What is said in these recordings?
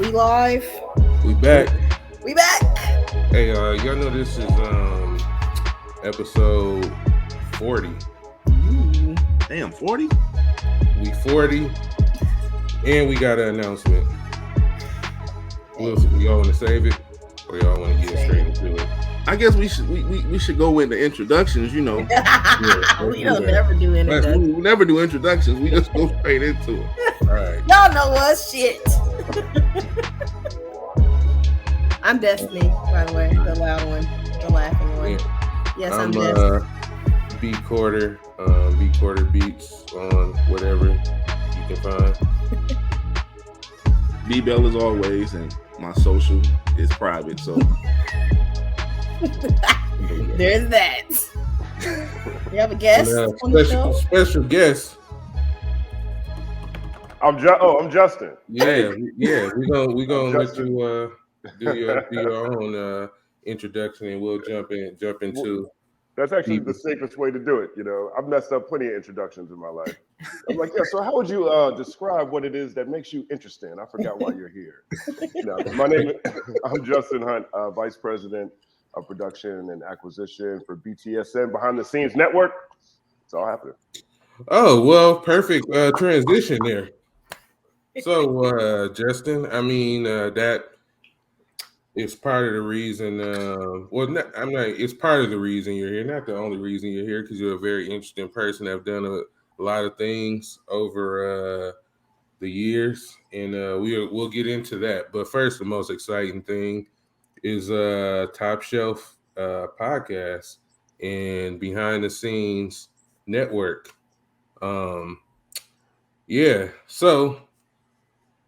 We live. We back. We back. Hey, y'all know this is episode 40. Ooh. Damn, 40? We 40, and we got an announcement. Y'all want to save it, or y'all want to get straight into it? I guess we should go with the introductions. You know, we don't never do introductions. We never do introductions. We just go straight into it. All right. Y'all know us, shit. I'm Destiny, by the way, the loud one, the laughing one. Yeah. Yes, I'm Destiny. B Quarter Beats on whatever you can find. B Bell as always, and my social is private, so there's that. You have a guest on the show? Special guest. I'm Justin. Yeah. We're gonna let you do your own introduction, and we'll jump into. That's actually the safest way to do it. You know, I've messed up plenty of introductions in my life. I'm like, yeah. So how would you describe what it is that makes you interesting? I forgot why you're here. My name is I'm Justin Hunte, Vice President of Production and Acquisition for BTSN Behind the Scenes Network. It's all happening. Oh well, perfect transition there. So, Justin, I mean that is part of the reason. It's part of the reason you're here. Not the only reason you're here, because you're a very interesting person. I've done a lot of things over the years, and we'll get into that. But first, the most exciting thing is Top Shelf podcast and Behind the Scenes Network. So.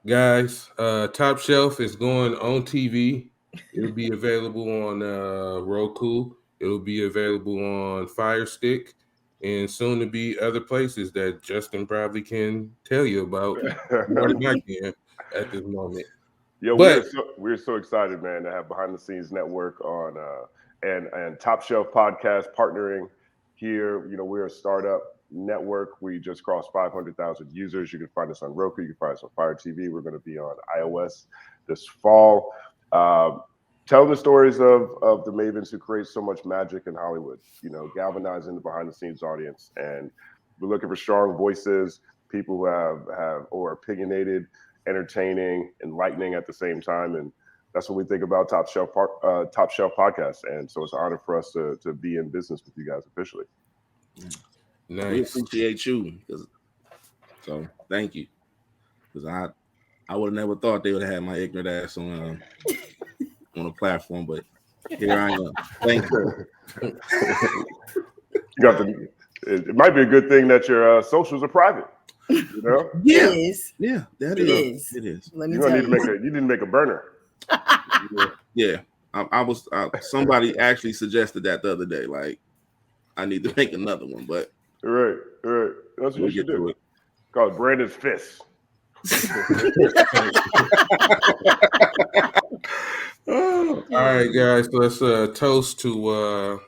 Guys, Top Shelf is going on TV. It'll be available on Roku. It'll be available on Fire Stick, and soon to be other places that Justin probably can tell you about more than I can at this moment. Yo, we're so excited, man, to have Behind the Scenes Network on and Top Shelf podcast partnering here. You know, we're a startup network. We just crossed 500,000 users. You can find us on Roku. You can find us on Fire TV. We're going to be on iOS this fall. Telling the stories of the mavens who create so much magic in Hollywood, you know, galvanizing the behind the scenes audience. And we're looking for strong voices, people who have or opinionated, entertaining, enlightening at the same time. And that's what we think about Top Shelf podcast. And so it's an honor for us to be in business with you guys officially. Nice. We appreciate you. So thank you. Because I would have never thought they would have had my ignorant ass on a platform, but here I am. Thank you. It might be a good thing that your socials are private. You know? Yeah. It is. Yeah, that It is. is. It is. Let me You tell need you. you didn't make a burner. Yeah. I was somebody actually suggested that the other day. Like, I need to make another one, but Right. That's what you should do. Called Brandon's Fist. All right, guys. Let's toast to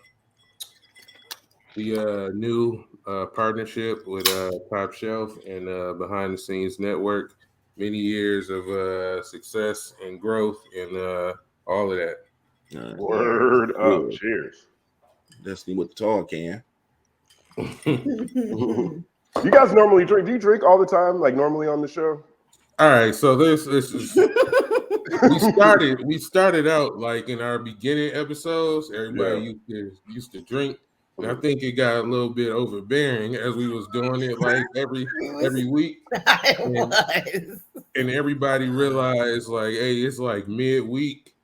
the new partnership with Top Shelf and Behind the Scenes Network. Many years of success and growth and all of that. Word up. Cheers. Destiny with the tall can. You guys normally drink? Do you drink all the time, like normally on the show? All right, so this is we started out like in our beginning episodes. Everybody used to drink, and I think it got a little bit overbearing as we was doing it like every week. And everybody realized like, hey, it's like midweek,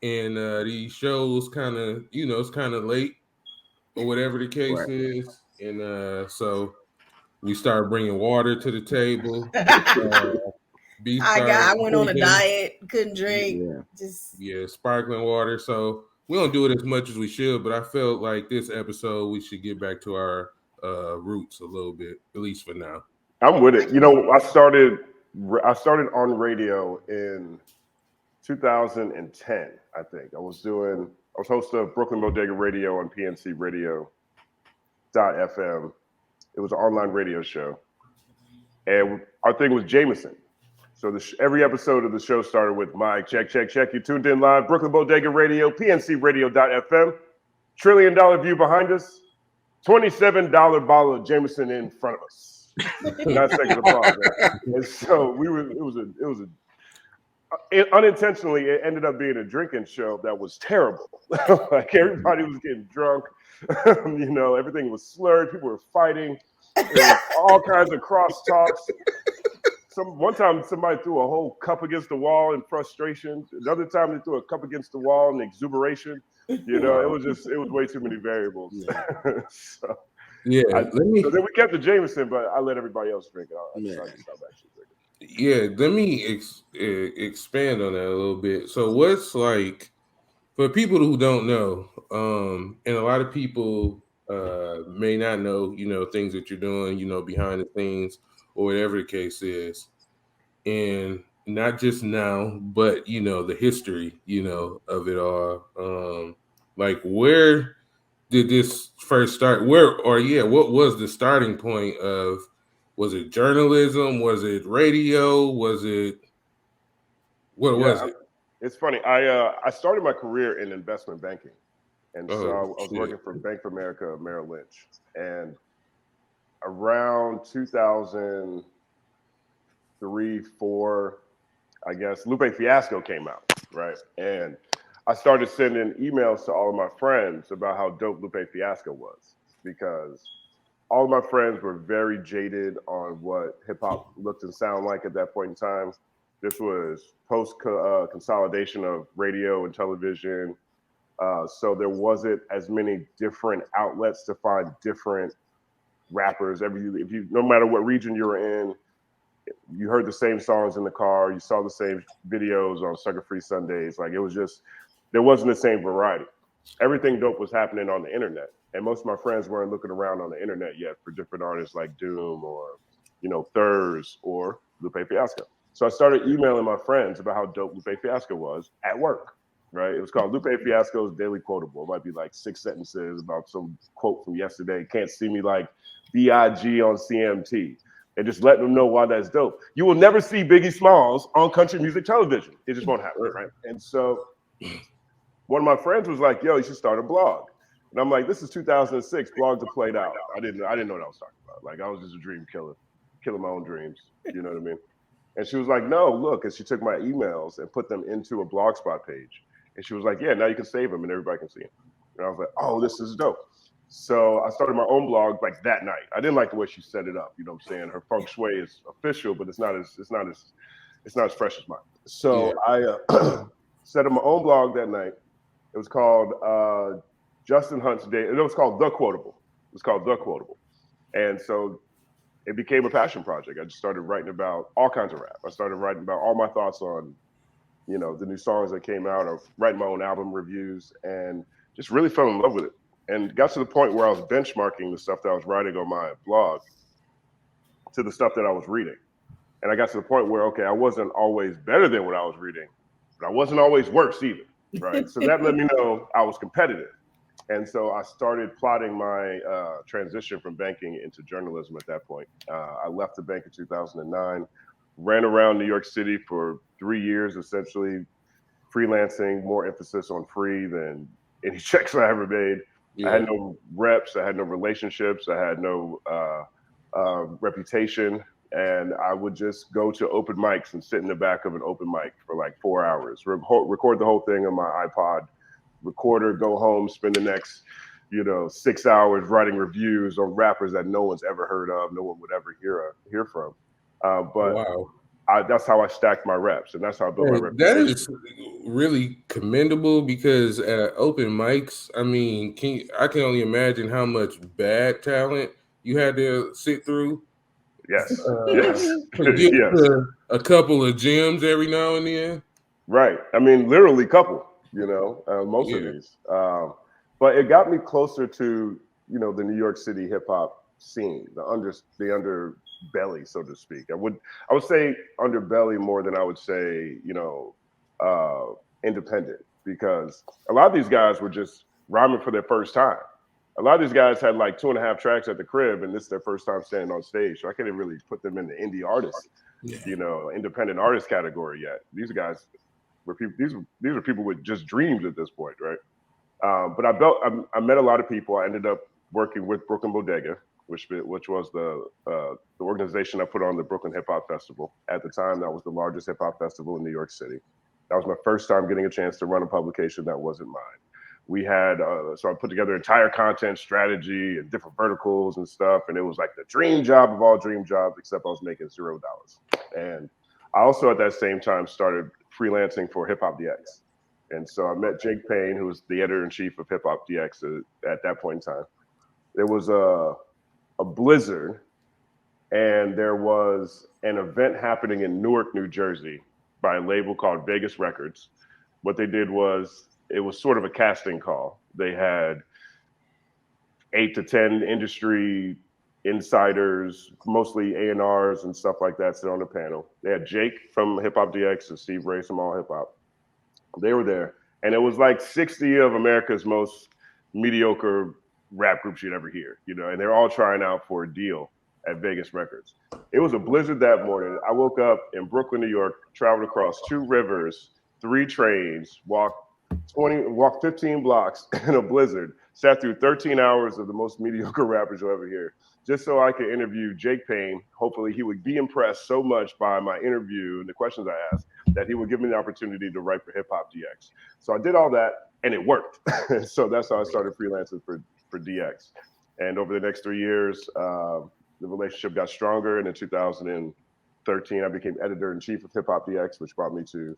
and these shows kind of, it's kind of late or whatever the case is, and so we started bringing water to the table. I went on a diet, couldn't drink. Sparkling water. So we don't do it as much as we should, but I felt like this episode we should get back to our roots a little bit, at least for now. I'm with it. You know, I started on radio in 2010. I think I was host of Brooklyn Bodega Radio on PNC Radio.fm. It was an online radio show, and our thing was Jameson. So every episode of the show started with Mike, check. You tuned in live, Brooklyn Bodega Radio, PNCRadio.fm. $1 trillion view behind us. $27 bottle of Jameson in front of us. 9 seconds apart. And so unintentionally, it ended up being a drinking show that was terrible. Like everybody was getting drunk. Everything was slurred. People were fighting. There was all kinds of crosstalks. One time somebody threw a whole cup against the wall in frustration. Another time they threw a cup against the wall in exuberation. It was way too many variables. So then we kept the Jameson, but I let everybody else drink it. I decided to stop actually drinking. Yeah, let me expand on that a little bit. So what's like, for people who don't know, and a lot of people may not know, things that you're doing, behind the scenes or whatever the case is, and not just now, but the history, of it all. Like, where did this first start? What was the starting point of? Was it journalism? Was it radio? Was it was it? It's funny. I started my career in investment banking, and so I was working for Bank of America Merrill Lynch, and around 2003, 2004, I guess, Lupe Fiasco came out, right? And I started sending emails to all of my friends about how dope Lupe Fiasco was, because all of my friends were very jaded on what hip hop looked and sounded like at that point in time. This was post consolidation of radio and television. So there wasn't as many different outlets to find different rappers. No matter what region you were in, you heard the same songs in the car. You saw the same videos on Sugar Free Sundays. Like, it was just, there wasn't the same variety. Everything dope was happening on the internet. And most of my friends weren't looking around on the internet yet for different artists like Doom or, Thurs or Lupe Fiasco. So I started emailing my friends about how dope Lupe Fiasco was at work, right? It was called Lupe Fiasco's Daily Quotable. It might be like 6 sentences about some quote from yesterday. Can't see me like B.I.G. on CMT. And just letting them know why that's dope. You will never see Biggie Smalls on country music television. It just won't happen, right? And so one of my friends was like, yo, you should start a blog. And I'm like, this is 2006. Blogs are played out. I didn't know what I was talking about. Like, I was just a dream killer, killing my own dreams. You know what I mean? And she was like, no, look. And she took my emails and put them into a Blogspot page. And she was like, yeah, now you can save them and everybody can see them. And I was like, oh, this is dope. So I started my own blog like that night. I didn't like the way she set it up. You know what I'm saying? Her feng shui is official, but it's not as fresh as mine. So I set up my own blog that night. It was called Justin Hunte's Day. It was called The Quotable. And so it became a passion project. I just started writing about all kinds of rap. I started writing about all my thoughts on, the new songs that came out, or writing my own album reviews, and just really fell in love with it. And got to the point where I was benchmarking the stuff that I was writing on my blog to the stuff that I was reading. And I got to the point where, okay, I wasn't always better than what I was reading, but I wasn't always worse either, right? So that let me know I was competitive. And so I started plotting my transition from banking into journalism at that point. I left the bank in 2009, ran around New York City for 3 years, essentially freelancing, more emphasis on free than any checks I ever made. Yeah. I had no reps, I had no relationships, I had no reputation. And I would just go to open mics and sit in the back of an open mic for like 4 hours, record the whole thing on my iPod recorder, go home, spend the next, 6 hours writing reviews on rappers that no one's ever heard of, no one would ever hear from. But wow. That's how I stacked my reps, and that's how I built my reputation. That is really commendable, because at open mics, I mean, I can only imagine how much bad talent you had to sit through. Yes. Yes. A couple of gems every now and then. Right. I mean, literally couple, most of these. But it got me closer to, the New York City hip hop scene, the underbelly, so to speak. I would say underbelly more than I would say, independent, because a lot of these guys were just rhyming for their first time. A lot of these guys had like 2.5 tracks at the crib, and this is their first time standing on stage. So I can't even really put them in the indie artist independent artist category yet. These guys were people. These are people with just dreams at this point, right? But I met a lot of people. I ended up working with Brooklyn Bodega, which was the organization I put on the Brooklyn Hip Hop Festival. At the time, that was the largest hip hop festival in New York City. That was my first time getting a chance to run a publication that wasn't mine. We had, so I put together entire content strategy and different verticals and stuff. And it was like the dream job of all dream jobs, except I was making $0. And I also at that same time started freelancing for Hip Hop DX. And so I met Jake Payne, who was the editor-in-chief of Hip Hop DX at that point in time. There was a blizzard, and there was an event happening in Newark, New Jersey by a label called Vegas Records. What they did was, it was sort of a casting call. They had 8 to 10 industry insiders, mostly A&Rs and stuff like that, sit on the panel. They had Jake from Hip Hop DX and Steve Ray from All Hip Hop. They were there. And it was like 60 of America's most mediocre rap groups you'd ever hear, and they're all trying out for a deal at Vegas Records. It was a blizzard that morning. I woke up in Brooklyn, New York, traveled across 2 rivers, 3 trains, walked 15 blocks in a blizzard, sat through 13 hours of the most mediocre rappers you'll ever hear, just so I could interview Jake Payne. Hopefully he would be impressed so much by my interview and the questions I asked that he would give me the opportunity to write for Hip Hop DX. So I did all that, and it worked. So that's how I started freelancing for DX. And over the next 3 years, the relationship got stronger. And in 2013, I became editor-in-chief of Hip Hop DX, which brought me to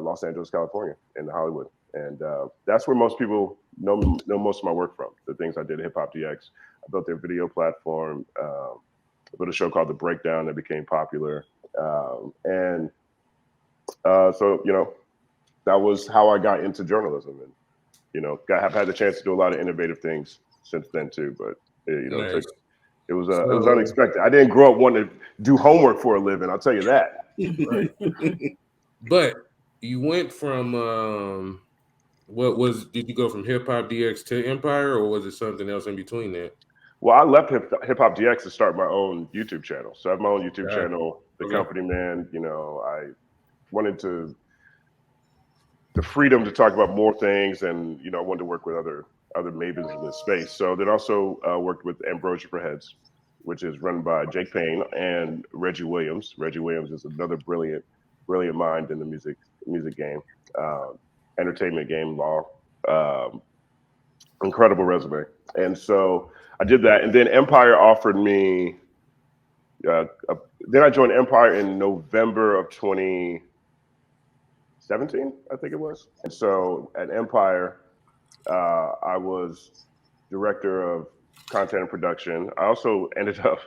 Los Angeles, California, and Hollywood. And that's where most people know most of my work from, the things I did at Hip Hop DX. I built their video platform. I built a show called The Breakdown that became popular. So, that was how I got into journalism. And, have had the chance to do a lot of innovative things since then too. But, nice. It was unexpected. I didn't grow up wanting to do homework for a living. I'll tell you that. Right. But you went from did you go from Hip Hop DX to Empire, or was it something else in between that? Well, I left Hip Hop DX to start my own YouTube channel. So I have my own YouTube channel, The Company Man. I wanted the freedom to talk about more things, and I wanted to work with other mavens in this space. So then also worked with Ambrosia for Heads, which is run by Jake Payne and Reggie Williams. Reggie Williams is another brilliant mind in the music game, entertainment game, law, incredible resume. And so I did that, and then Empire offered me. Then I joined Empire in November of 2017, I think it was. And so at Empire, I was director of content and production. I also ended up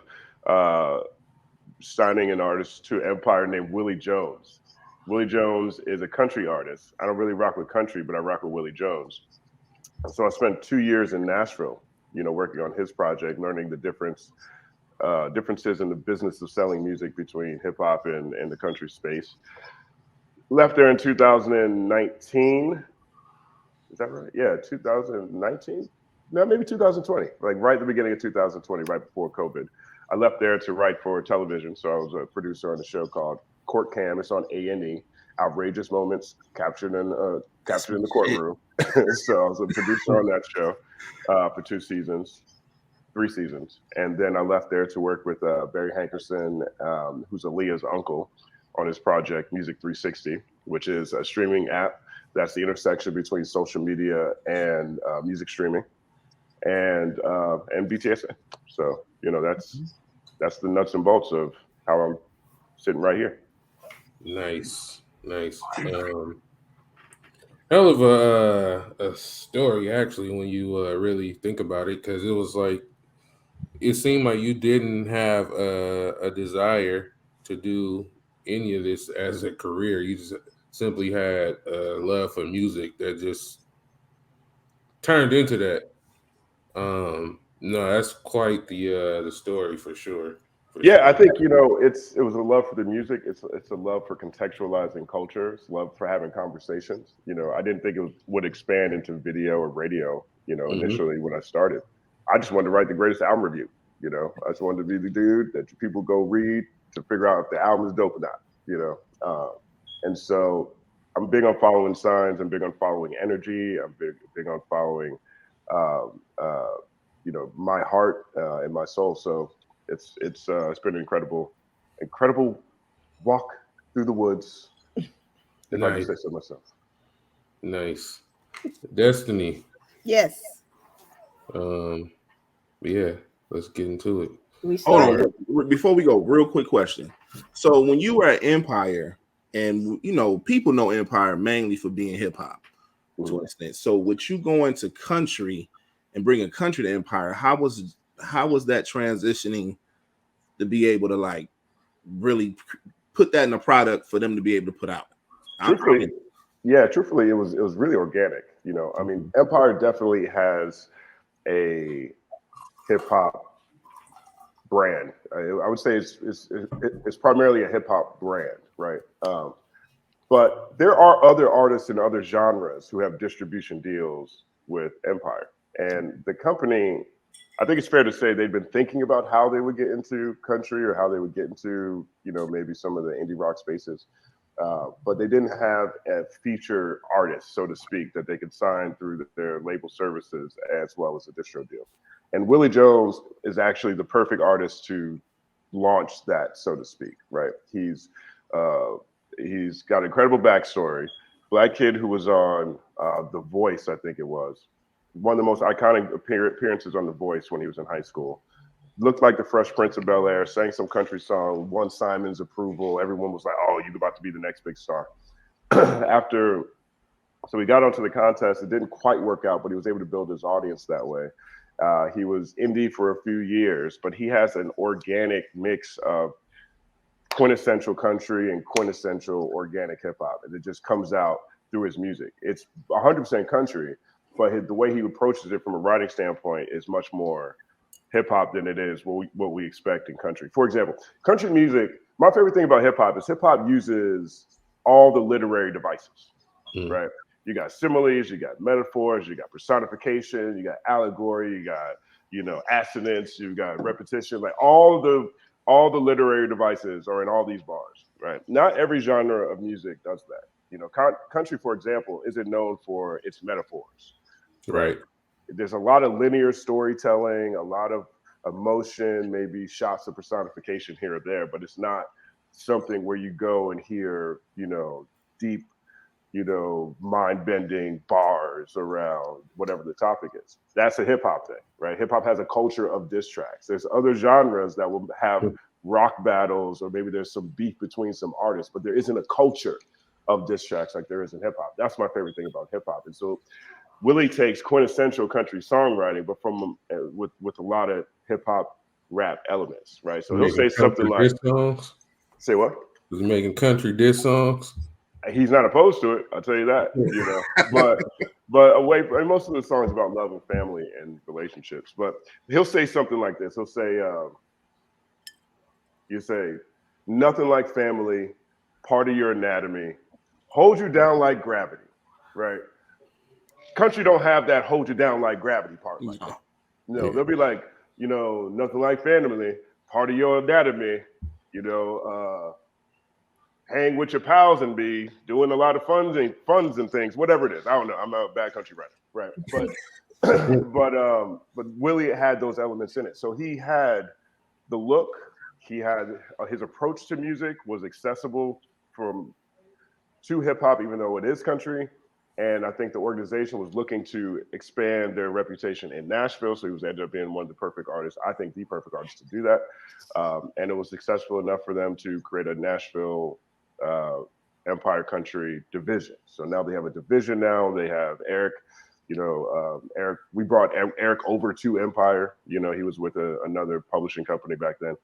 signing an artist to Empire named Willie Jones. Willie Jones is a country artist. I don't really rock with country, but I rock with Willie Jones. So I spent 2 years in Nashville, working on his project, learning the differences in the business of selling music between hip hop and the country space. Left there in 2019. Is that right? Yeah, 2019? No, maybe 2020, like right at the beginning of 2020, right before COVID. I left there to write for television. So I was a producer on a show called Court Cam. It's on A&E, outrageous moments captured in the courtroom. So I was a producer on that show for 3 seasons. And then I left there to work with Barry Hankerson, who's Aaliyah's uncle, on his project Music 360, which is a streaming app that's the intersection between social media and music streaming, and BTSN. So that's the nuts and bolts of how I'm sitting right here. Nice. Hell of a story, actually, when you really think about it, because it was like, it seemed like you didn't have a desire to do any of this as a career. You just simply had a love for music that just turned into that. No, that's quite the story for sure. I think it was a love for the music. It's a love for contextualizing culture. It's love for having conversations. I didn't think it would expand into video or radio. Initially when I started, I just wanted to write the greatest album review. I just wanted to be the dude that people go read to figure out if the album is dope or not, you know. And so I'm big on following signs. I'm big on following energy. I'm big on following, you know, my heart and my soul. So it's been an incredible walk through the woods, if I do say so myself. Nice. Destiny. Yes. Yeah, let's get into it. We Hold started. on, before we go, real quick question. So when you were at Empire, and you know, people know Empire mainly for being hip hop to an extent. So with you going to country and bringing country to Empire, how was that transitioning to be able to like really put that in a product for them to be able to put out? Truthfully, it was really organic. You know, I mean, Empire definitely has a hip hop brand. I would say it's primarily a hip hop brand, right? But there are other artists in other genres who have distribution deals with Empire, and the company. I think it's fair to say they've been thinking about how they would get into country or how they would get into, you know, maybe some of the indie rock spaces. But they didn't have a feature artist, so to speak, that they could sign through their label services as well as a distro deal. And Willie Jones is actually the perfect artist to launch that, so to speak, right? He's got an incredible backstory. Black kid who was on The Voice, I think it was. One of the most iconic appearances on The Voice when he was in high school. Looked like the Fresh Prince of Bel-Air, sang some country song, won Simon's approval. Everyone was like, oh, you're about to be the next big star. So he got onto the contest. It didn't quite work out, but he was able to build his audience that way. He was indie for a few years, but he has an organic mix of quintessential country and quintessential organic hip hop. And it just comes out through his music. It's 100% country, but the way he approaches it from a writing standpoint is much more hip hop than it is what we expect in country. For example, country music, my favorite thing about hip hop is hip hop uses all the literary devices, right? You got similes, you got metaphors, you got personification, you got allegory, you got, you know, assonance, you got repetition, like all the literary devices are in all these bars, right? Not every genre of music does that. You know, country, for example, isn't known for its metaphors. Right. There's a lot of linear storytelling, a lot of emotion, maybe shots of personification here or there, but it's not something where you go and hear, you know, deep, you know, mind-bending bars around whatever the topic is. That's a hip-hop thing, right? Hip-hop has a culture of diss tracks. There's other genres that will have rock battles, or maybe there's some beef between some artists, but there isn't a culture of diss tracks like there is in hip-hop. That's my favorite thing about hip-hop. And so Willie takes quintessential country songwriting, but from with a lot of hip hop rap elements, right? So he'll say something like, songs? "Say what?" He's making country diss songs. He's not opposed to it. I'll tell you that. You know, but away from most of the songs about love and family and relationships. But he'll say something like this. He'll say, "You say nothing like family, part of your anatomy, hold you down like gravity," right? Country don't have that hold you down like gravity part. Like that. No, they'll be like, you know, nothing like family, part of your anatomy, you know, hang with your pals and be doing a lot of funds and things, whatever it is. I don't know. I'm a bad country writer, right? But Willie had those elements in it. So he had the look, he had his approach to music was accessible to hip hop, even though it is country. And I think the organization was looking to expand their reputation in Nashville. So he was ended up being one of the perfect artists, I think the perfect artist to do that. And it was successful enough for them to create a Nashville Empire Country division. So now they have a division now. They have Eric, you know, Eric, we brought Eric over to Empire. You know, he was with another publishing company back then.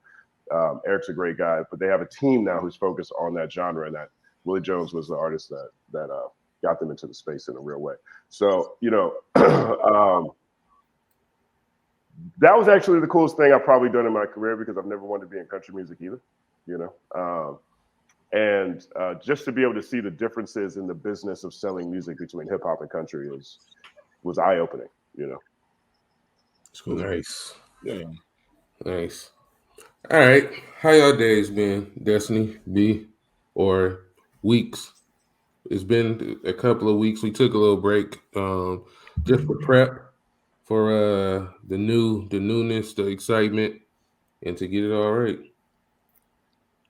Eric's a great guy, but they have a team now who's focused on that genre, and that Willie Jones was the artist that got them into the space in a real way. So, you know, that was actually the coolest thing I've probably done in my career, because I've never wanted to be in country music either, you know. And just to be able to see the differences in the business of selling music between hip hop and country was eye-opening, you know. Nice. Yeah. Nice. All right. How y'all days been, Destiny B, or weeks? It's been a couple of weeks. We took a little break, just for prep for the newness, the excitement, and to get it all right.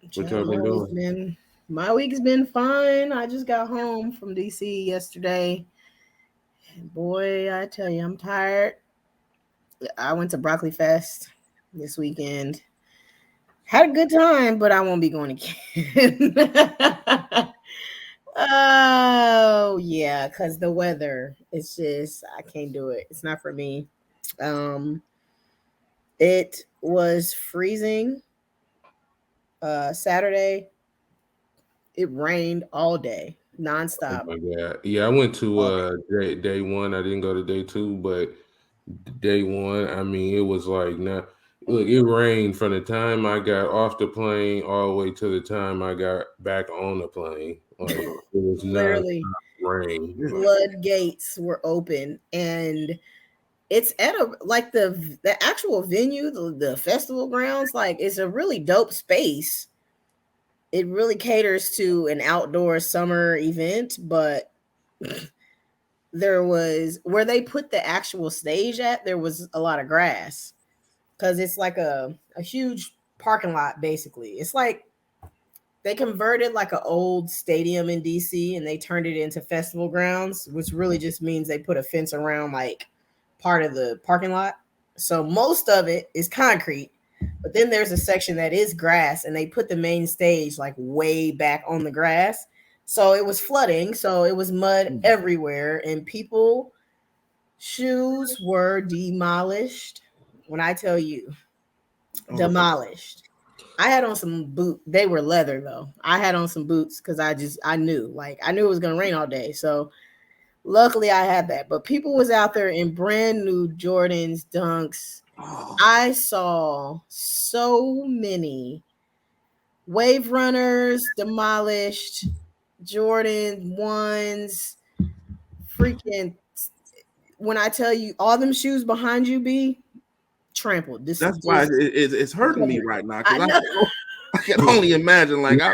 What Child, y'all been doing? my week's been fine. I just got home from DC yesterday. And boy, I tell you, I'm tired. I went to Broccoli Fest this weekend. Had a good time, but I won't be going again. Oh yeah, because the weather, it's just I can't do it. It's not for me. Um, it was freezing. Saturday, it rained all day, Oh nonstop. my god! Yeah, I went to All day. day one. I didn't go to day two, but day one, I mean, it was like now. Look, it rained from the time I got off the plane all the way to the time I got back on the plane. Like it was non Literally, rain. Like, floodgates were open, and it's at a like the actual venue, the festival grounds. Like it's a really dope space. It really caters to an outdoor summer event, but there was where they put the actual stage at, there was a lot of grass because it's like a huge parking lot basically. It's like they converted like an old stadium in DC and they turned it into festival grounds, which really just means they put a fence around like part of the parking lot. So most of it is concrete, but then there's a section that is grass and they put the main stage like way back on the grass. So it was flooding, so it was mud everywhere and people shoes were demolished. When I tell you, demolished. I had on some boot. They were leather though. I had on some boots because I knew it was gonna rain all day. So luckily I had that. But people was out there in brand new Jordans, Dunks. I saw so many Wave Runners demolished, Jordan ones, freaking. When I tell you all them shoes behind you be trampled. That's why it's hurting me right now because I know. I can only imagine. Like yeah,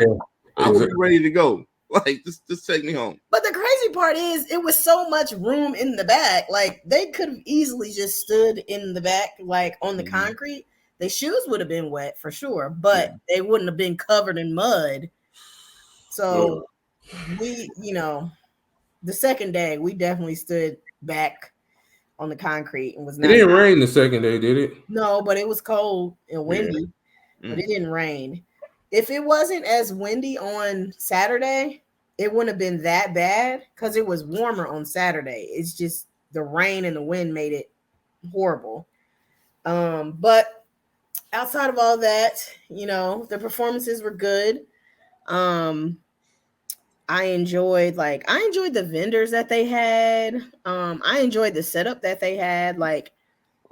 I would be ready to go. Like just take me home. But the crazy part is, it was so much room in the back. Like they could have easily just stood in the back, like on the concrete. The shoes would have been wet for sure, but they wouldn't have been covered in mud. So we, the second day we definitely stood back on the concrete and was it not. didn't rain the second day, did it? No, but it was cold and windy, but it didn't rain. If it wasn't as windy on Saturday, it wouldn't have been that bad because it was warmer on Saturday. It's just the rain and the wind made it horrible. But outside of all that, the performances were good. I enjoyed the vendors that they had. I enjoyed the setup that they had. Like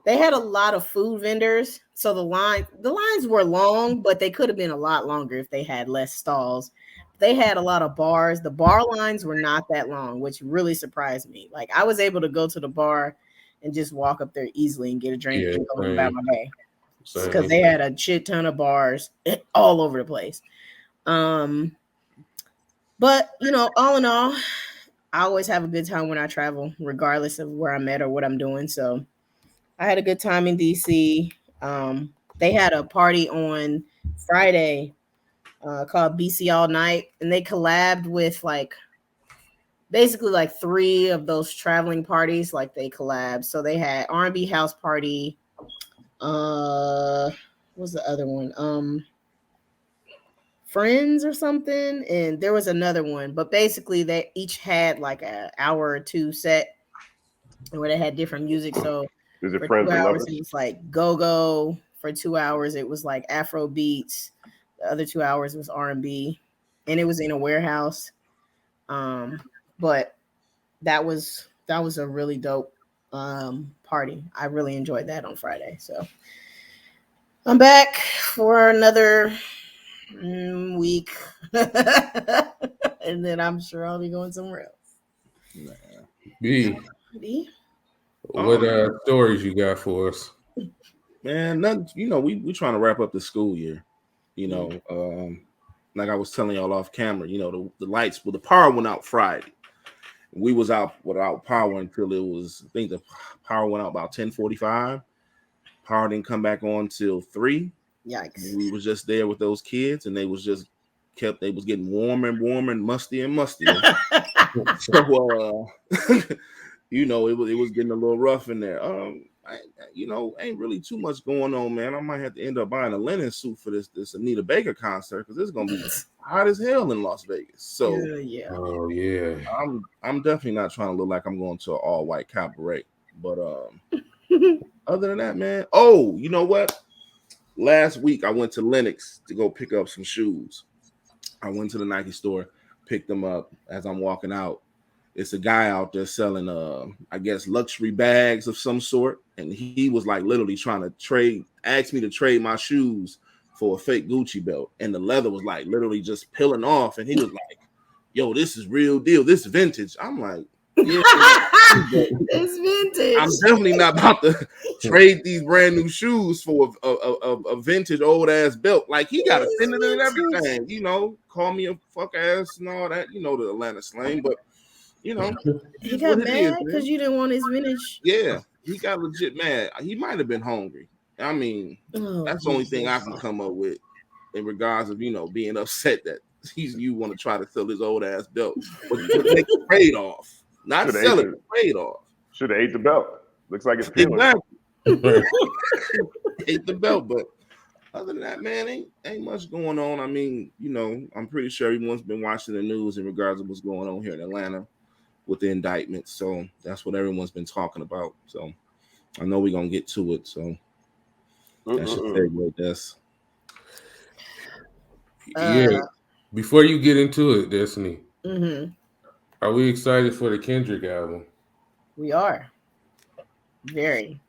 they had a lot of food vendors, so the lines were long, but they could have been a lot longer if they had less stalls. They had a lot of bars. The bar lines were not that long, which really surprised me. Like I was able to go to the bar and just walk up there easily and get a drink and go about my day because they had a shit ton of bars all over the place. But all in all, I always have a good time when I travel, regardless of where I'm at or what I'm doing. So I had a good time in DC. They had a party on Friday called BC All Night, and they collabed with basically like 3 of those traveling parties. Like they collabed, so they had R&B house party. What was the other one? Friends or something, and there was another one. But basically, they each had like an hour or 2 set where they had different music. So is it for Friends 2 and hours, Lovers? it was like go-go. For 2 hours, it was like Afro beats. The other 2 hours was R&B, and it was in a warehouse. But that was a really dope party. I really enjoyed that on Friday. So I'm back for another week, and then I'm sure I'll be going somewhere else. B, B? what stories you got for us? Man, nothing. You know, we trying to wrap up the school year. You know, like I was telling y'all off camera. You know, the lights, well, the power went out Friday. We was out without power until it was. I think the power went out about 10:45. Power didn't come back on till 3. Yikes! We was just there with those kids, and they was just they was getting warmer and warmer and mustier and mustier. So you know, it was getting a little rough in there. Ain't really too much going on, man. I might have to end up buying a linen suit for this Anita Baker concert because it's gonna be hot as hell in Las Vegas. So yeah. Oh yeah. I'm definitely not trying to look like I'm going to an all white cabaret. But other than that, man. Oh, you know what? Last week I went to Lenox to go pick up some shoes. I went to the Nike store, picked them up. As I'm walking out, it's a guy out there selling I guess luxury bags of some sort, and he was like literally trying to asked me to trade my shoes for a fake Gucci belt, and the leather was like literally just peeling off, and he was like, yo, this is real deal, this vintage. I'm like, yeah, it's vintage. I'm definitely not about to trade these brand new shoes for a vintage old ass belt. Like, he got offended and everything, you know, call me a fuck ass and all that, you know, the Atlanta slang. But you know, he got mad because you didn't want his vintage. Yeah, he got legit mad. He might have been hungry. I mean, that's the only thing I can come up with in regards of, you know, being upset that you want to try to sell his old ass belt, but make a trade off, not sell it, trade off. Should have ate the belt. Looks like it's peeling. Exactly. Ate the belt, but other than that, man, ain't much going on. I mean, you know, I'm pretty sure everyone's been watching the news in regards to what's going on here in Atlanta with the indictments. So that's what everyone's been talking about. So I know we're gonna get to it. So that should segue this. Yeah. Before you get into it, Destiny, are we excited for the Kendrick album? We are. Very.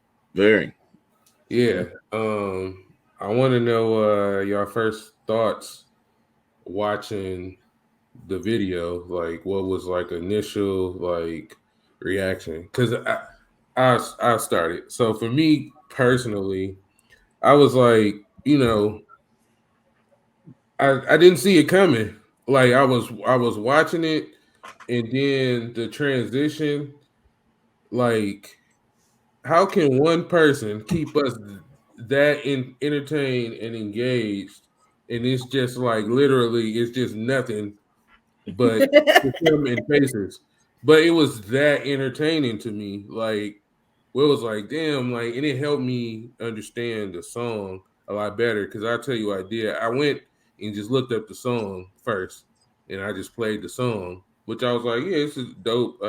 Yeah. I want to know your first thoughts watching the video. Like, what was like initial like reaction? Because I started. So for me personally, I was like, you know, I didn't see it coming. Like I was watching it, and then the transition. Like, how can one person keep us that entertained and engaged, and it's just like literally, it's just nothing but film and faces. But it was that entertaining to me. Like, well, it was like, damn, like, and it helped me understand the song a lot better. Because I tell you what I did. I went and just looked up the song first, and I just played the song, which I was like, yeah, it's a dope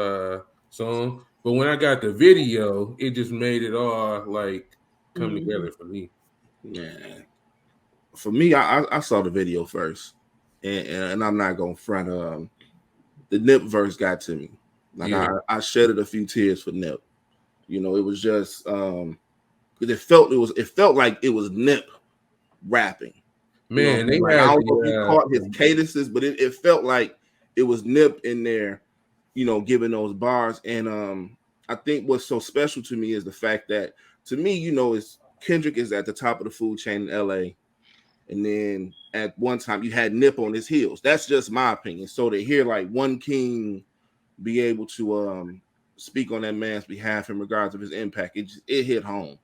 song. But when I got the video, it just made it all like come together for me. Yeah. For me, I saw the video first, and I'm not gonna front. The Nip verse got to me. Like, I shedded a few tears for Nip. You know, it was just it felt like it was Nip rapping. Man, you know, I don't know if he caught his cadences, but it felt like it was Nip in there, you know, giving those bars. And I think what's so special to me is the fact that, to me, you know, is Kendrick is at the top of the food chain in LA. And then at one time you had Nip on his heels. That's just my opinion. So to hear like one king be able to speak on that man's behalf in regards of his impact, it hit home.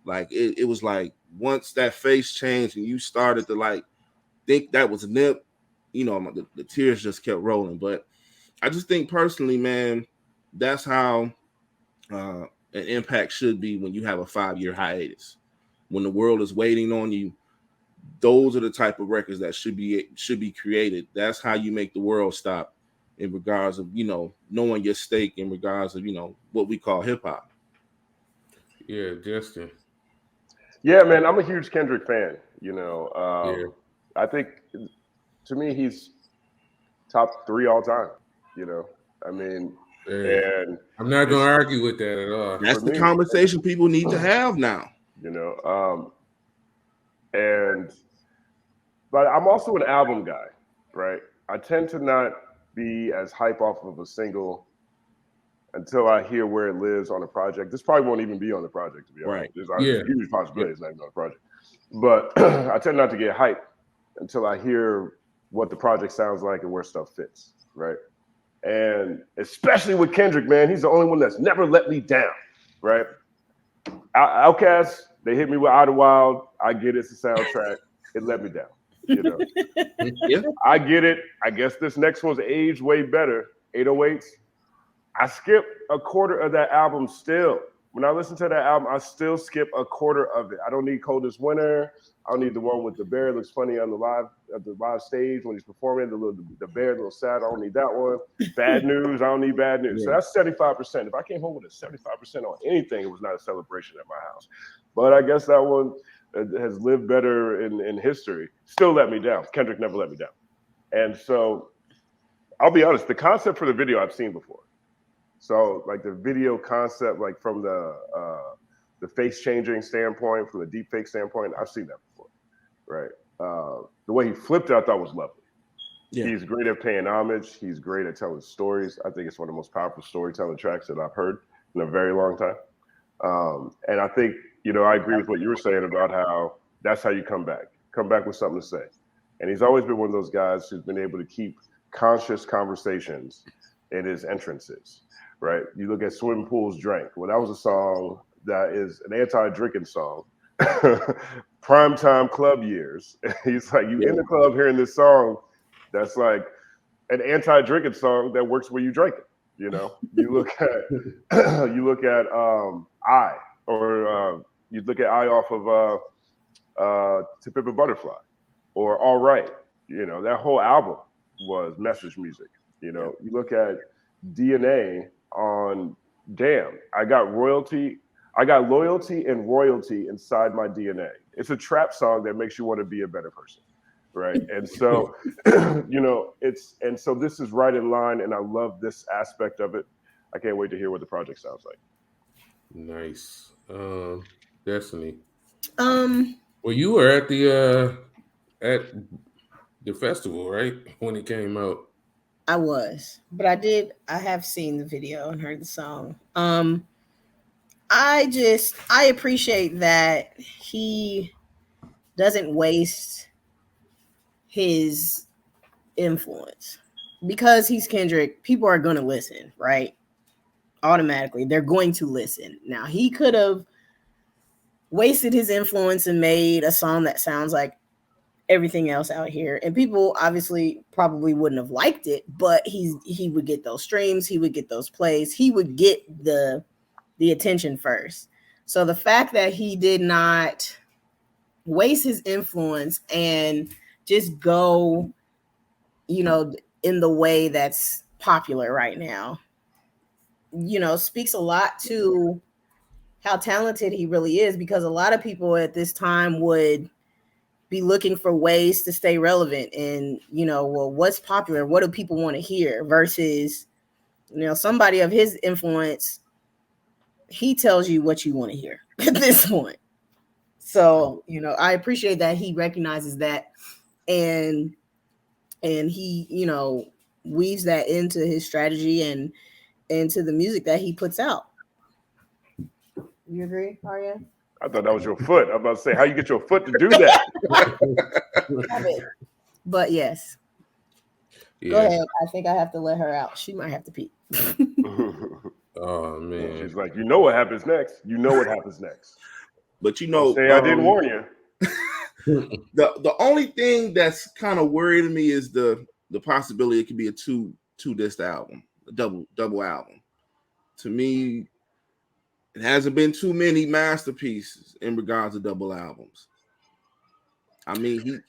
Like it was like once that face changed and you started to like think that was Nip, you know, the tears just kept rolling. But I just think personally, man, that's how an impact should be when you have a 5-year hiatus. When the world is waiting on you, those are the type of records that should be created. That's how you make the world stop in regards of, you know, knowing your stake in regards of, you know, what we call hip hop. Yeah, Justin. Yeah, man, I'm a huge Kendrick fan. You know, I think to me he's top 3 all time. You know, I mean, and I'm not going to argue with that at all. That's the conversation people need to have now. You know, but I'm also an album guy, right? I tend to not be as hype off of a single until I hear where it lives on the project. This probably won't even be on the project, to be honest. Right. There's Yeah. a huge possibility it's not even on the project. But I tend not to get hyped until I hear what the project sounds like and where stuff fits, right? And especially with Kendrick, man, he's the only one that's never let me down, right? Outkast, they hit me with Out of Wild. I get it's a soundtrack. It let me down, you know. Yeah. I get it. I guess this next one's aged way better. 808s. I skip a quarter of that album still. When I listen to that album, I still skip a quarter of it. I don't need Coldest Winter. I don't need the one with the bear. It looks funny on the live stage when he's performing. The bear, a little sad. I don't need that one. Bad News. I don't need Bad News. Yeah. So that's 75%. If I came home with a 75% on anything, it was not a celebration at my house. But I guess that one has lived better in history. Still let me down. Kendrick never let me down. And so I'll be honest, the concept for the video I've seen before. So like the video concept, like from the face changing standpoint, from the deep fake standpoint, I've seen that before, right? The way he flipped it, I thought was lovely. Yeah. He's great at paying homage. He's great at telling stories. I think it's one of the most powerful storytelling tracks that I've heard in a very long time. And I think, I agree with what you were saying about how that's how you come back with something to say. And he's always been one of those guys who's been able to keep conscious conversations in his entrances, right? You look at Swimming Pools Drank. Well, that was a song that is an anti-drinking song. Primetime club years. He's like, you in the club hearing this song that's like an anti-drinking song that works where you drink it. You look at I, or you look at I off of To Pimp a Butterfly, or All Right. That whole album was message music. You look at DNA on Damn. I got loyalty and royalty inside my DNA. It's a trap song that makes you want to be a better person, right? And so, so this is right in line, and I love this aspect of it. I can't wait to hear what the project sounds like. Nice. Destiny. Well, you were at the festival, right? When it came out. I was, but I have seen the video and heard the song. I appreciate that he doesn't waste his influence because he's Kendrick. People are going to listen, right? Automatically, they're going to listen. Now, he could have wasted his influence and made a song that sounds like everything else out here, and people obviously probably wouldn't have liked it, but he would get those streams, he would get those plays, he would get the attention first. So the fact that he did not waste his influence and just go, in the way that's popular right now, speaks a lot to how talented he really is, because a lot of people at this time would be looking for ways to stay relevant and, well, what's popular? What do people want to hear? Versus, somebody of his influence, he tells you what you want to hear at this point. So, I appreciate that he recognizes that and he, weaves that into his strategy and into the music that he puts out. You agree, Arya? I thought that was your foot. I'm about to say, how you get your foot to do that? But yes. Go ahead. I think I have to let her out. She might have to pee. Oh man. She's like, what happens next? What happens next. But say I didn't warn you. The only thing that's kind of worrying me is the possibility it could be a two disc album, a double album. To me, it hasn't been too many masterpieces in regards to double albums. I mean,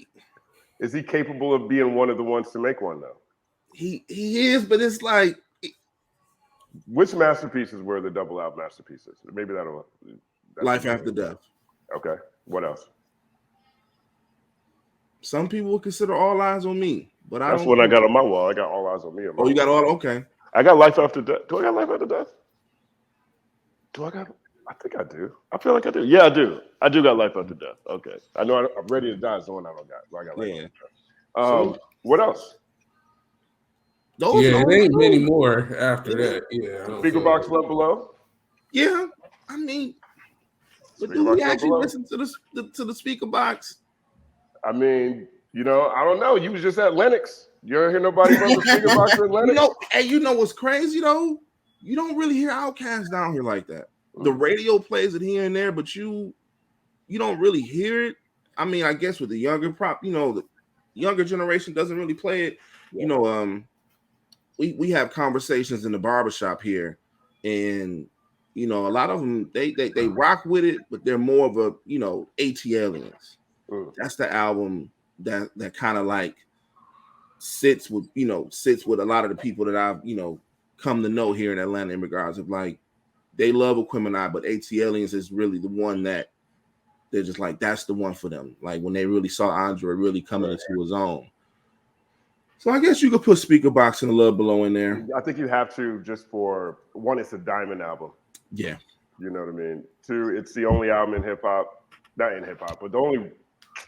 is he capable of being one of the ones to make one though? He is, but it's like, which masterpieces were the double album masterpieces? Maybe that'll Life After Death. Okay. What else? Some people would consider All Eyes on Me, but that's what I got on my wall. I got All Eyes on Me. Oh, you got all? Okay. I got Life After Death. Do I got Life After Death? I think I do. I feel like I do. Yeah, I do. I do got Life After Death. Okay. I know I'm Ready to Die is the one I don't got. So I got Life After Death. What else? Those are the it only ain't many two. more after Yeah. that. Yeah, I don't Speaker feel box like left below. Yeah, I mean, but Speaker do we box left actually below. listen to the speaker box? I mean, I don't know. You was just at Lennox. You don't hear nobody from the speaker box at Lennox. You know what's crazy though? You don't really hear Outkast down here like that. The radio plays it here and there, but you don't really hear it. I mean, I guess with the younger the younger generation doesn't really play it. Yeah. We have conversations in the barbershop here, and a lot of them they rock with it, but they're more of a ATLians. That's the album that kind of like sits with a lot of the people that I've come to know here in Atlanta in regards of like they love Aquemini, but ATLians is really the one that they're just like that's the one for them. Like when they really saw Andre really coming into his own. So I guess you could put Speaker Box and a little below in there. I think you have to just for one. It's a diamond album. Yeah, you know what I mean. Two, it's the only album in hip hop, not in hip hop, but the only.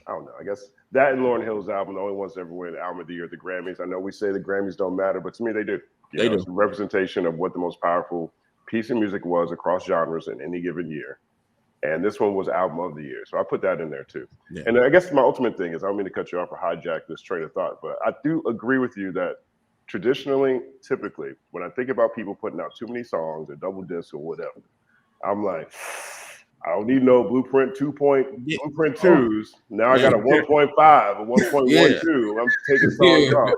I don't know. I guess that and Lauryn Hill's album, the only ones that ever win Album of the Year at the Grammys. I know we say the Grammys don't matter, but to me they do. They do. It's a representation of what the most powerful piece of music was across genres in any given year. And this one was Album of the Year. So I put that in there too. Yeah. And I guess my ultimate thing is, I don't mean to cut you off or hijack this train of thought, but I do agree with you that traditionally, typically, when I think about people putting out too many songs or double discs or whatever, I'm like, I don't need no Blueprint 2. Blueprint 2s. Now I got a 1.5, a 1.12. I'm taking songs off.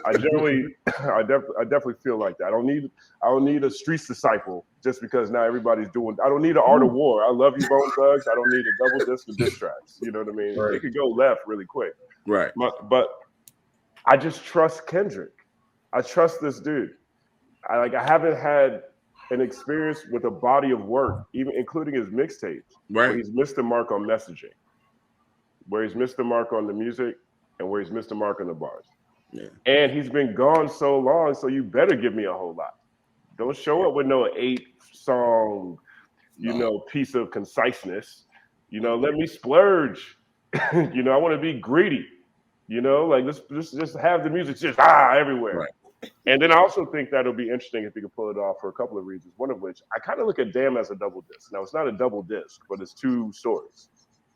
I definitely feel like that. I don't need a Streets Disciple just because now everybody's doing. I don't need an Art of War. I love you, Bone Thugs. I don't need a double disc of diss tracks. You know what I mean? Right. It could go left really quick. Right. But I just trust Kendrick. I trust this dude. I haven't had an experience with a body of work, even including his mixtapes, where he's missed the mark on messaging, where he's missed the mark on the music, and where he's missed the mark on the bars. Yeah. And he's been gone so long, so you better give me a whole lot. Don't show up with no 8-song, piece of conciseness. Let me splurge. I want to be greedy. Like let's just have the music just everywhere. Right. And then I also think that'll be interesting if you can pull it off for a couple of reasons. One of which, I kind of look at Damn as a double disc. Now, it's not a double disc, but it's two stories.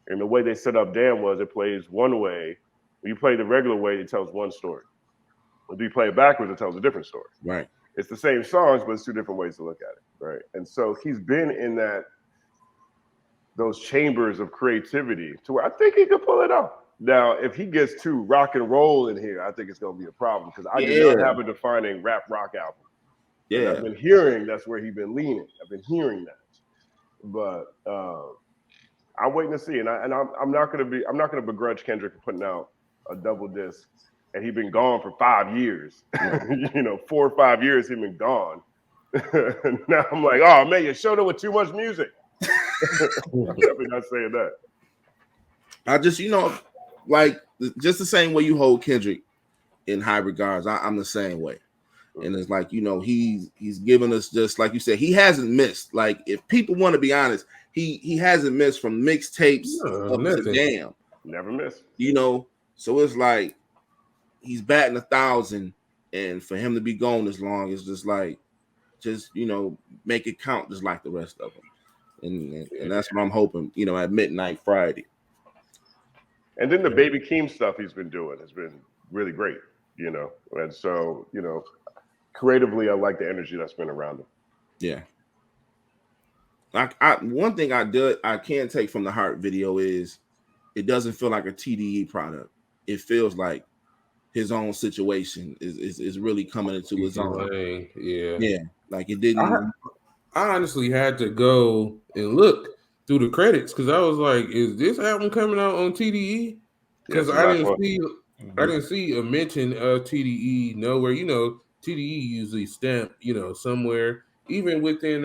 And the way they set up Damn was it plays one way. When you play the regular way, it tells one story. When you play it backwards, it tells a different story. Right. It's the same songs, but it's two different ways to look at it. Right. And so he's been in those chambers of creativity to where I think he could pull it off. Now, if he gets too rock and roll in here, I think it's going to be a problem because I do not have a defining rap rock album. Yeah, and I've been hearing that's where he's been leaning. I've been hearing that, but I'm waiting to see. And I'm not going to begrudge Kendrick for putting out a double disc, and he's been gone for 5 years. 4 or 5 years he's been gone. Now I'm like, oh man, you showed up with too much music. I'm definitely not saying that. I just like just the same way you hold Kendrick in high regards, I'm the same way. And it's like, he's given us, just like you said, he hasn't missed. Like, if people want to be honest, he hasn't missed from mixtapes up to Damn. Never missed. So it's like he's batting 1,000, and for him to be gone this long is just like, make it count just like the rest of them. And that's what I'm hoping, at midnight Friday. And then the Baby Keem stuff he's been doing has been really great, And so, creatively, I like the energy that's been around him. Yeah. One thing I can't take from the Heart video is it doesn't feel like a TDE product. It feels like his own situation is really coming into his own. Yeah. Like it didn't. I honestly had to go and look through the credits because I was like, "Is this album coming out on TDE?" Because I didn't see a mention of TDE nowhere. TDE usually stamped, somewhere, even within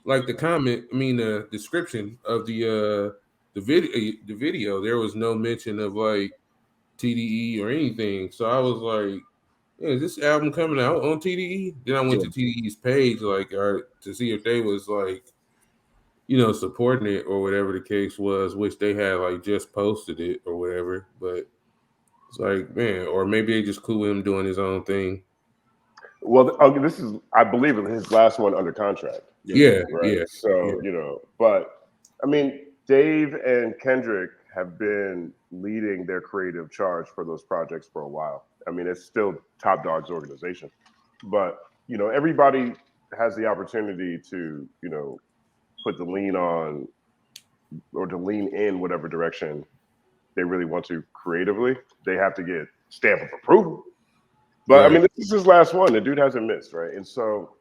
like the description of the video. There was no mention of like TDE or anything. So I was like, is this album coming out on TDE? Then I went to TDE's page, to see if they was like, supporting it or whatever the case was, which they had like just posted it or whatever. But it's like, man, or maybe they just cool with him doing his own thing. Well, this is, I believe, his last one under contract. Yeah, Right. yeah. So, but I mean, Dave and Kendrick have been leading their creative charge for those projects for a while. I mean, it's still Top Dog's organization, but everybody has the opportunity to, put the lean on or to lean in whatever direction they really want to creatively. They have to get stamp of approval. But I mean, this is his last one. The dude hasn't missed, right? And so,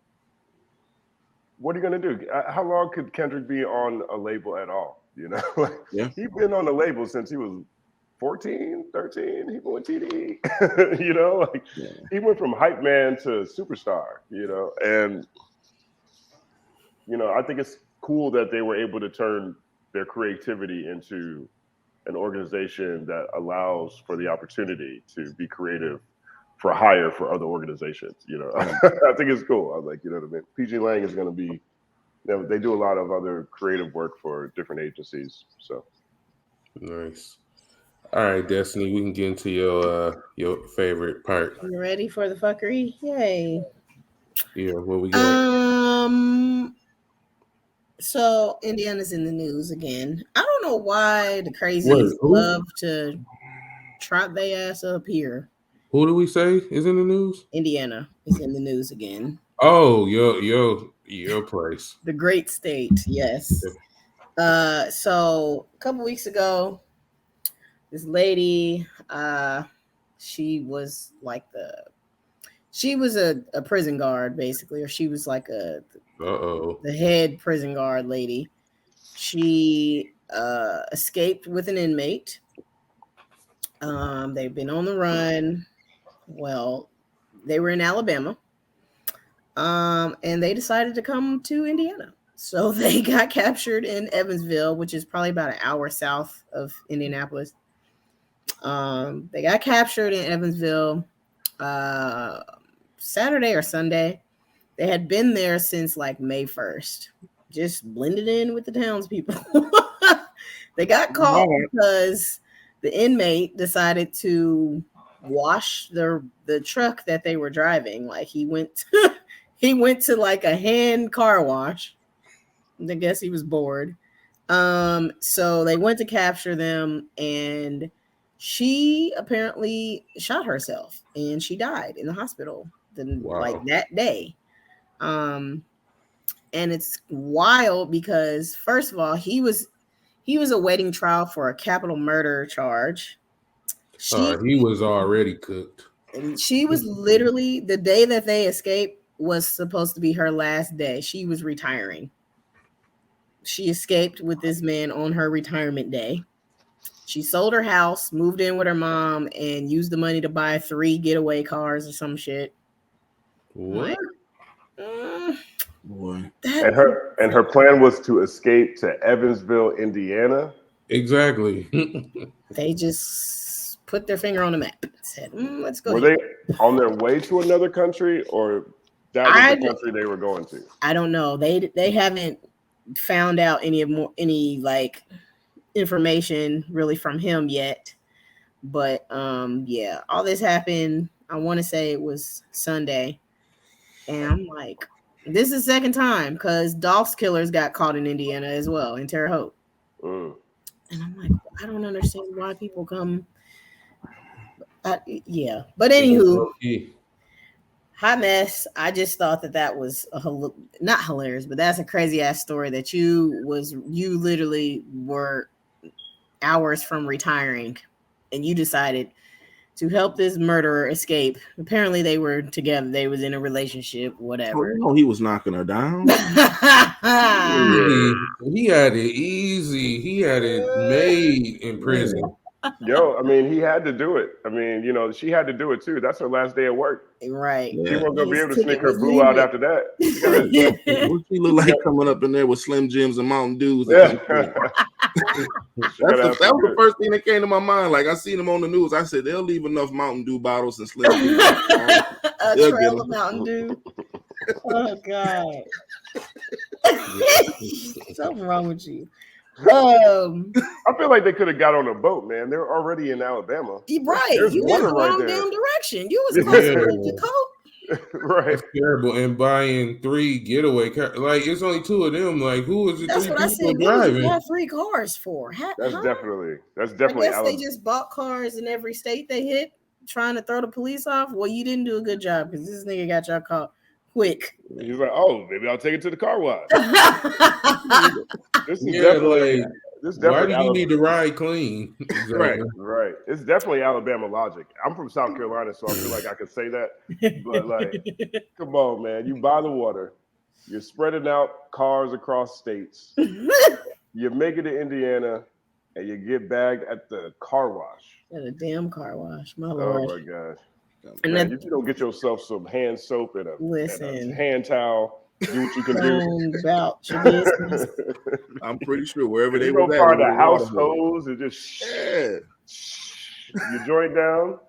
what are you going to do? How long could Kendrick be on a label at all? He's been on the label since he was 14, 13. He went TDE. He went from hype man to superstar. And I think it's cool that they were able to turn their creativity into an organization that allows for the opportunity to be creative for hire for other organizations. I think it's cool. I was like, what I mean? PG Lang is going to be, they do a lot of other creative work for different agencies. So nice. All right, Destiny, we can get into your favorite part. You ready for the fuckery? Yay. Yeah, what we got? So Indiana's in the news again. I don't know why the crazies love to trot their ass up here. Who do we say is in the news? Indiana is in the news again. Oh, your place. The great state, yes. So a couple weeks ago, this lady, she was a prison guard, basically, or she was like the head prison guard lady. She escaped with an inmate. They've been on the run. Well, they were in Alabama. And they decided to come to Indiana. So they got captured in Evansville, which is probably about an hour south of Indianapolis. They got captured in Evansville Saturday or Sunday. They had been there since like May 1st, just blended in with the townspeople. They got caught because the inmate decided to wash the truck that they were driving. Like he went to like a hand car wash. I guess he was bored. So they went to capture them, and she apparently shot herself and she died in the hospital like that day. And it's wild because, first of all, he was awaiting trial for a capital murder charge. He was already cooked. And she was literally, the day that they escaped was supposed to be her last day. She was retiring. She escaped with this man on her retirement day. She sold her house, moved in with her mom, and used the money to buy 3 getaway cars or some shit. What? Boy. And her plan was to escape to Evansville, Indiana. Exactly. They just put their finger on the map and said, let's go. Were they on their way to another country, or that was the country they were going to? I don't know. They haven't found out any like information really from him yet. But yeah, all this happened. I want to say it was Sunday. And I'm like, this is the second time, because Dolph's killers got caught in Indiana as well, in Terre Haute. And I'm like, I don't understand why people come. Yeah. But anywho, hot mess. I just thought that was not hilarious, but that's a crazy ass story that you literally were hours from retiring and you decided to help this murderer escape. Apparently they were together. They was in a relationship, whatever. Oh, no, he was knocking her down. He had it easy. He had it made in prison. Yo, I mean, he had to do it. I mean, she had to do it too. That's her last day at work. Right. She wasn't going to be able to sneak her blue out after that. What she look like coming up in there with Slim Jims and Mountain Dews? Yeah. That was the first thing that came to my mind. Like, I seen them on the news. I said, they'll leave enough Mountain Dew bottles and Slim Jims. A trail of Mountain Dew. Oh, God. Something wrong with you. I feel like they could have got on a boat, man. They're already in Alabama. Right. You went the wrong damn direction. You was supposed to move the coat. Right. That's terrible. And buying 3 getaway cars. Like, it's only 2 of them. Like, who is the That's 3 what I people said. What did you driving? have 3 cars for? That's Huh? definitely I guess Alabama. they just bought cars in every state they hit, trying to throw the police off. Well, you didn't do a good job because this nigga got y'all caught quick. He's like, oh, maybe I'll take it to the car wash. This is Yeah, definitely like, this is why definitely do you need to ride clean? Right. Right. It's definitely Alabama logic. I'm from South Carolina, so I feel like I could say that. But like, come on, man. You buy the water, you're spreading out cars across states, you make it to Indiana, and you get bagged at the car wash. At a damn car wash, my Oh lord. my gosh. And Man, that, you don't get yourself some hand soap and a listen, hand towel. Do what you can do. don't about your business. I'm pretty sure wherever they You were go at, find it a was house water hose and just Yeah. you joint down.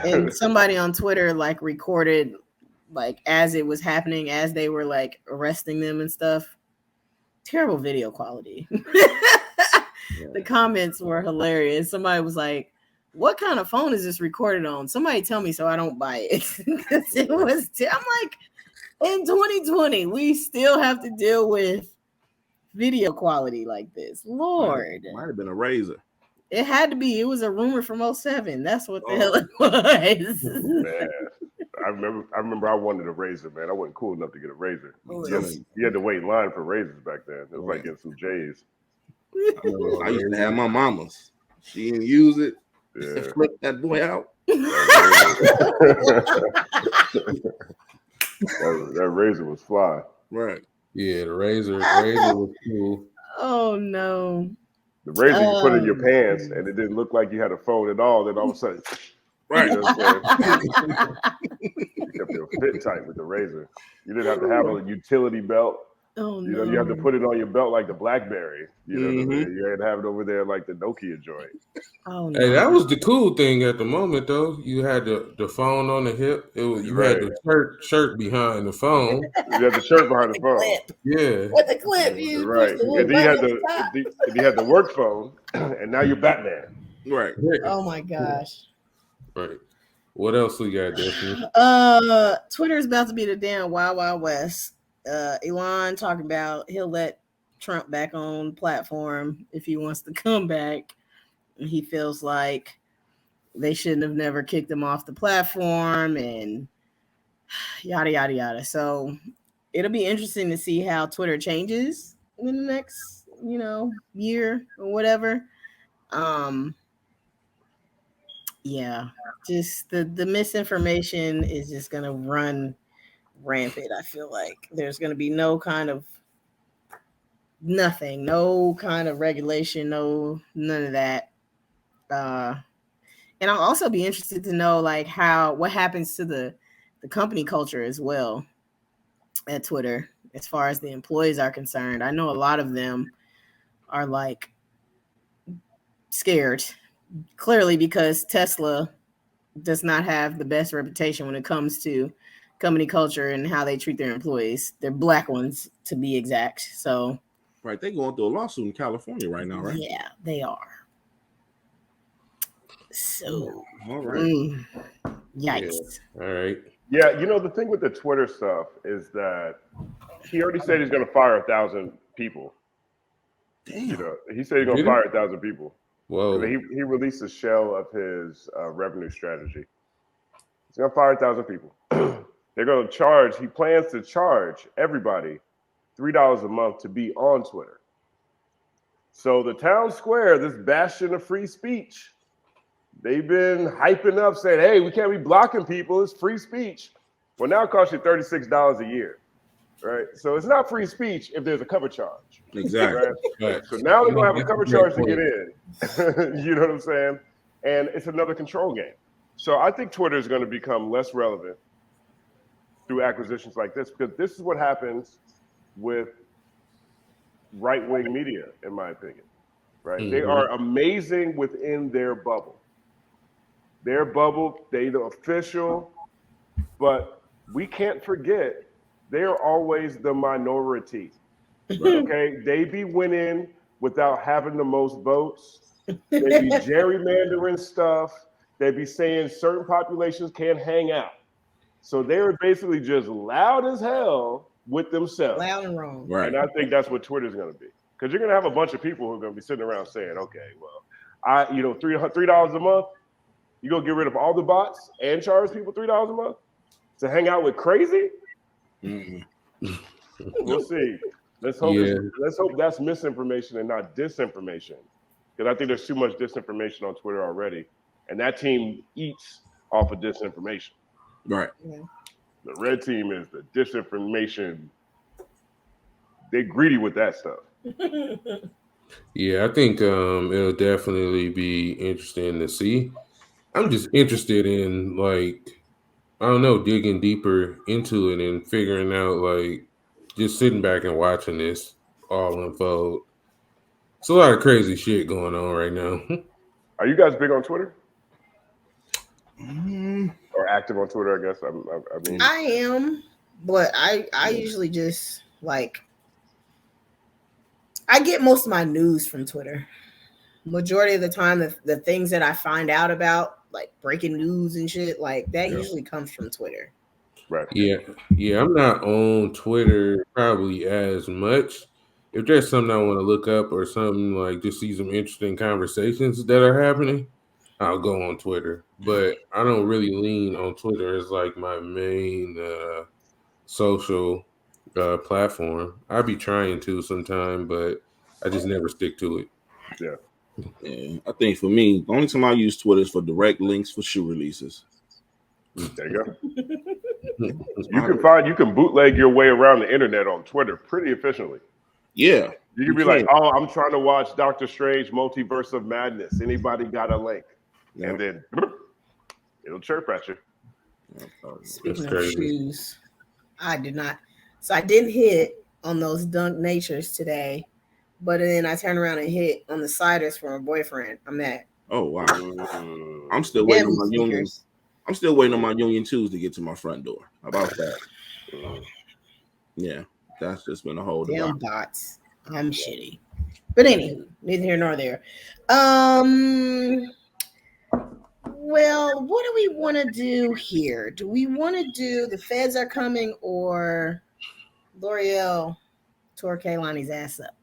And somebody on Twitter like recorded like as it was happening, as they were like arresting them and stuff. Terrible video quality. The comments were hilarious. Somebody was like, what kind of phone is this recorded on? Somebody tell me so I don't buy it. Because it was I'm like, in 2020 we still have to deal with video quality like this. Lord, might have been a razor. it had to be. It was a rumor from 07. That's what the hell it was. Man, I remember I wanted a razor, man. I wasn't cool enough to get a razor. You had to wait in line for razors back then. It was like getting some J's. I used to have my mama's. She didn't use it. Yeah. Flip that boy out. That razor was fly. Right. Yeah, the razor was cool. Oh no. The razor you put in your pants and it didn't look like you had a phone at all. Then all of a sudden, Right. You know what I'm saying? You kept your fit tight with the razor. You didn't have to have a utility belt. Oh You no. know, you have to put it on your belt like the BlackBerry. You know what I Mhm. mean? You had to have it over there like the Nokia joint. Oh no. Hey, that was the cool thing at the moment, though. You had the phone on the hip. You had the shirt behind the phone. You had the shirt behind the phone. Clip. Yeah. With the clip, you Right. push the And little then you had button at the top. and you had the work phone, and now you're Batman. Right. Oh my gosh. Right. What else we got, Destiny? Twitter is about to be the damn Wild Wild West. Elon talking about he'll let Trump back on platform if he wants to come back. He feels like they shouldn't have never kicked him off the platform and yada yada yada. So it'll be interesting to see how Twitter changes in the next, year or whatever. Yeah, just the misinformation is just gonna run rampant. I feel like there's gonna be no kind of nothing, no kind of regulation, none of that. And I'll also be interested to know like what happens to the company culture as well at Twitter as far as the employees are concerned. I know a lot of them are like scared, clearly because Tesla does not have the best reputation when it comes to company culture and how they treat their employees. They're black ones to be exact. So Right. They're going through a lawsuit in California right now, right? yeah, they are. So All right. Yikes. Yeah. All right. Yeah, the thing with the Twitter stuff is that he already said he's going to fire 1,000 people. Damn. He said he's going to fire 1,000 people. Whoa. He released a shell of his revenue strategy. He's going to fire 1,000 people. They're going to charge. He plans to charge everybody $3 a month to be on Twitter. So the town square, this bastion of free speech, they've been hyping up, saying, "Hey, we can't be blocking people. It's free speech." Well, now it costs you $36 a year, right? So it's not free speech if there's a cover charge. Exactly. Right? So now they're going to have a cover charge to get in. You know what I'm saying? And it's another control game. So I think Twitter is going to become less relevant through acquisitions like this, because this is what happens with right-wing media, in my opinion. Right? Mm-hmm. They are amazing within their bubble. Their bubble, they the official, but we can't forget they are always the minority. Okay, they be winning without having the most votes. They be gerrymandering stuff. They be saying certain populations can't hang out. So they were basically just loud as hell with themselves. Loud and wrong. Right. And I think that's what Twitter's going to be. Because you're going to have a bunch of people who are going to be sitting around saying, okay, well, $3 a month, you go get rid of all the bots and charge people $3 a month to hang out with crazy? Mm-hmm. We'll see. Let's hope that's misinformation and not disinformation. Because I think there's too much disinformation on Twitter already. And that team eats off of disinformation. Right. Yeah. The red team is the disinformation. They're greedy with that stuff. Yeah, I think it'll definitely be interesting to see. I'm just interested in, like, I don't know, digging deeper into it and figuring out, like, just sitting back and watching this all unfold. It's a lot of crazy shit going on right now. Are you guys big on Twitter? Mm-hmm. Or active on Twitter, I guess. I mean, I am, but I usually just like I get most of my news from Twitter. Majority of the time, the things that I find out about, like breaking news and shit, like that usually comes from Twitter. right. Yeah, I'm not on Twitter probably as much. If there's something I want to look up or something, like just see some interesting conversations that are happening, I'll go on Twitter. But I don't really lean on Twitter as like my main social platform. I be trying to sometime, but I just never stick to it. Yeah, I think for me, the only time I use Twitter is for direct links for shoe releases. There you go. You can bootleg your way around the internet on Twitter pretty efficiently. Yeah. You can be like, oh, I'm trying to watch Doctor Strange Multiverse of Madness. Anybody got a link? Yep. And then it'll chirp at you. Speaking of shoes, I didn't hit on those Dunk Natures today, but then I turned around and hit on the sliders for my boyfriend. I'm mad. Oh wow. I'm still waiting on my Union. I'm still waiting on my Union 2s to get to my front door. How about that? Yeah, that's just been a whole damn bots. I'm shitty. But anywho, neither here nor there. Well, what do we want to do here? Do we want to do the feds are coming or L'Oreal tore Kehlani's ass up?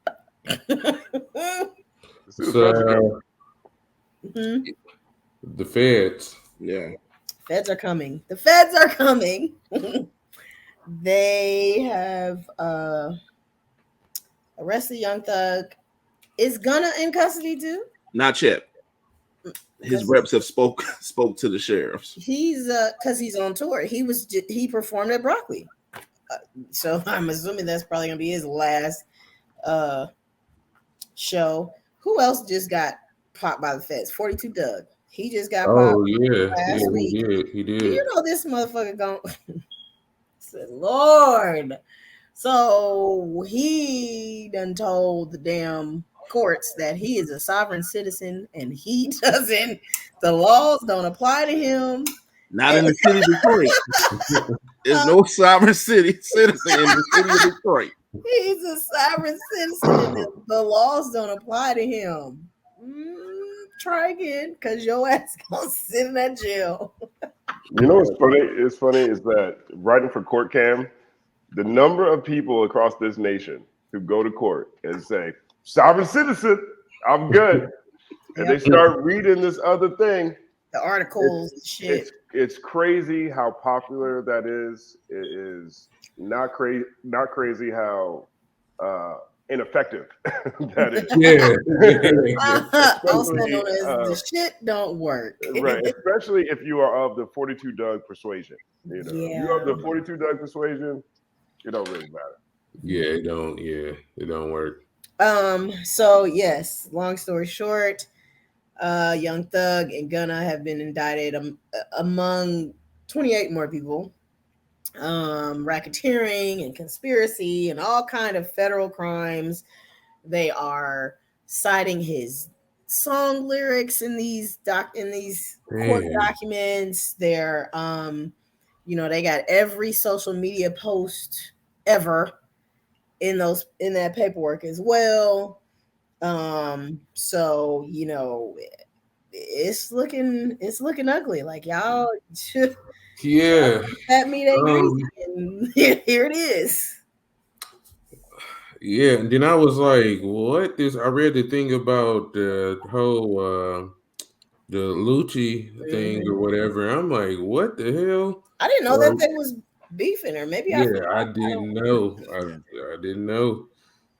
So, the feds. Yeah. Feds are coming. The feds are coming. They have arrested Young Thug. Is Gunna in custody too? Not yet. His reps have spoke to the sheriffs. He's because he's on tour. He performed at Broccoli, so I'm assuming that's probably gonna be his last show. Who else just got popped by the feds? 42 Doug. He just got popped. Oh yeah, last week. He did. You know this motherfucker gone. Lord. So he done told the damn courts that he is a sovereign citizen and the laws don't apply to him. Not in the city of Detroit. There's no sovereign citizen in the city of Detroit. He's a sovereign citizen and the laws don't apply to him. Try again, because your ass gonna sit in that jail. You know what's funny? It's funny is that writing for Court Cam, the number of people across this nation who go to court and say, sovereign citizen, I'm good. And they start reading this other thing. The articles, shit. It's crazy how popular that is. It is not crazy how ineffective that is. Also known as the shit don't work. Right, especially if you are of the 42 Doug persuasion. You know, you're of the 42 Doug persuasion, it don't really matter. Yeah, it don't work. So yes, long story short, Young Thug and Gunna have been indicted among 28 more people. Racketeering and conspiracy and all kind of federal crimes. They are citing his song lyrics in these court documents. They're they got every social media post ever in that paperwork as well. So it's looking ugly. Like y'all Yeah. That meat ain't greasy, and here it is. Yeah, and then I was like, "What?" I read the thing about the whole the Lucci thing or whatever. I'm like, "What the hell?" I didn't know that Or, they was beefing, or maybe I yeah, forgot. I didn't know. I didn't know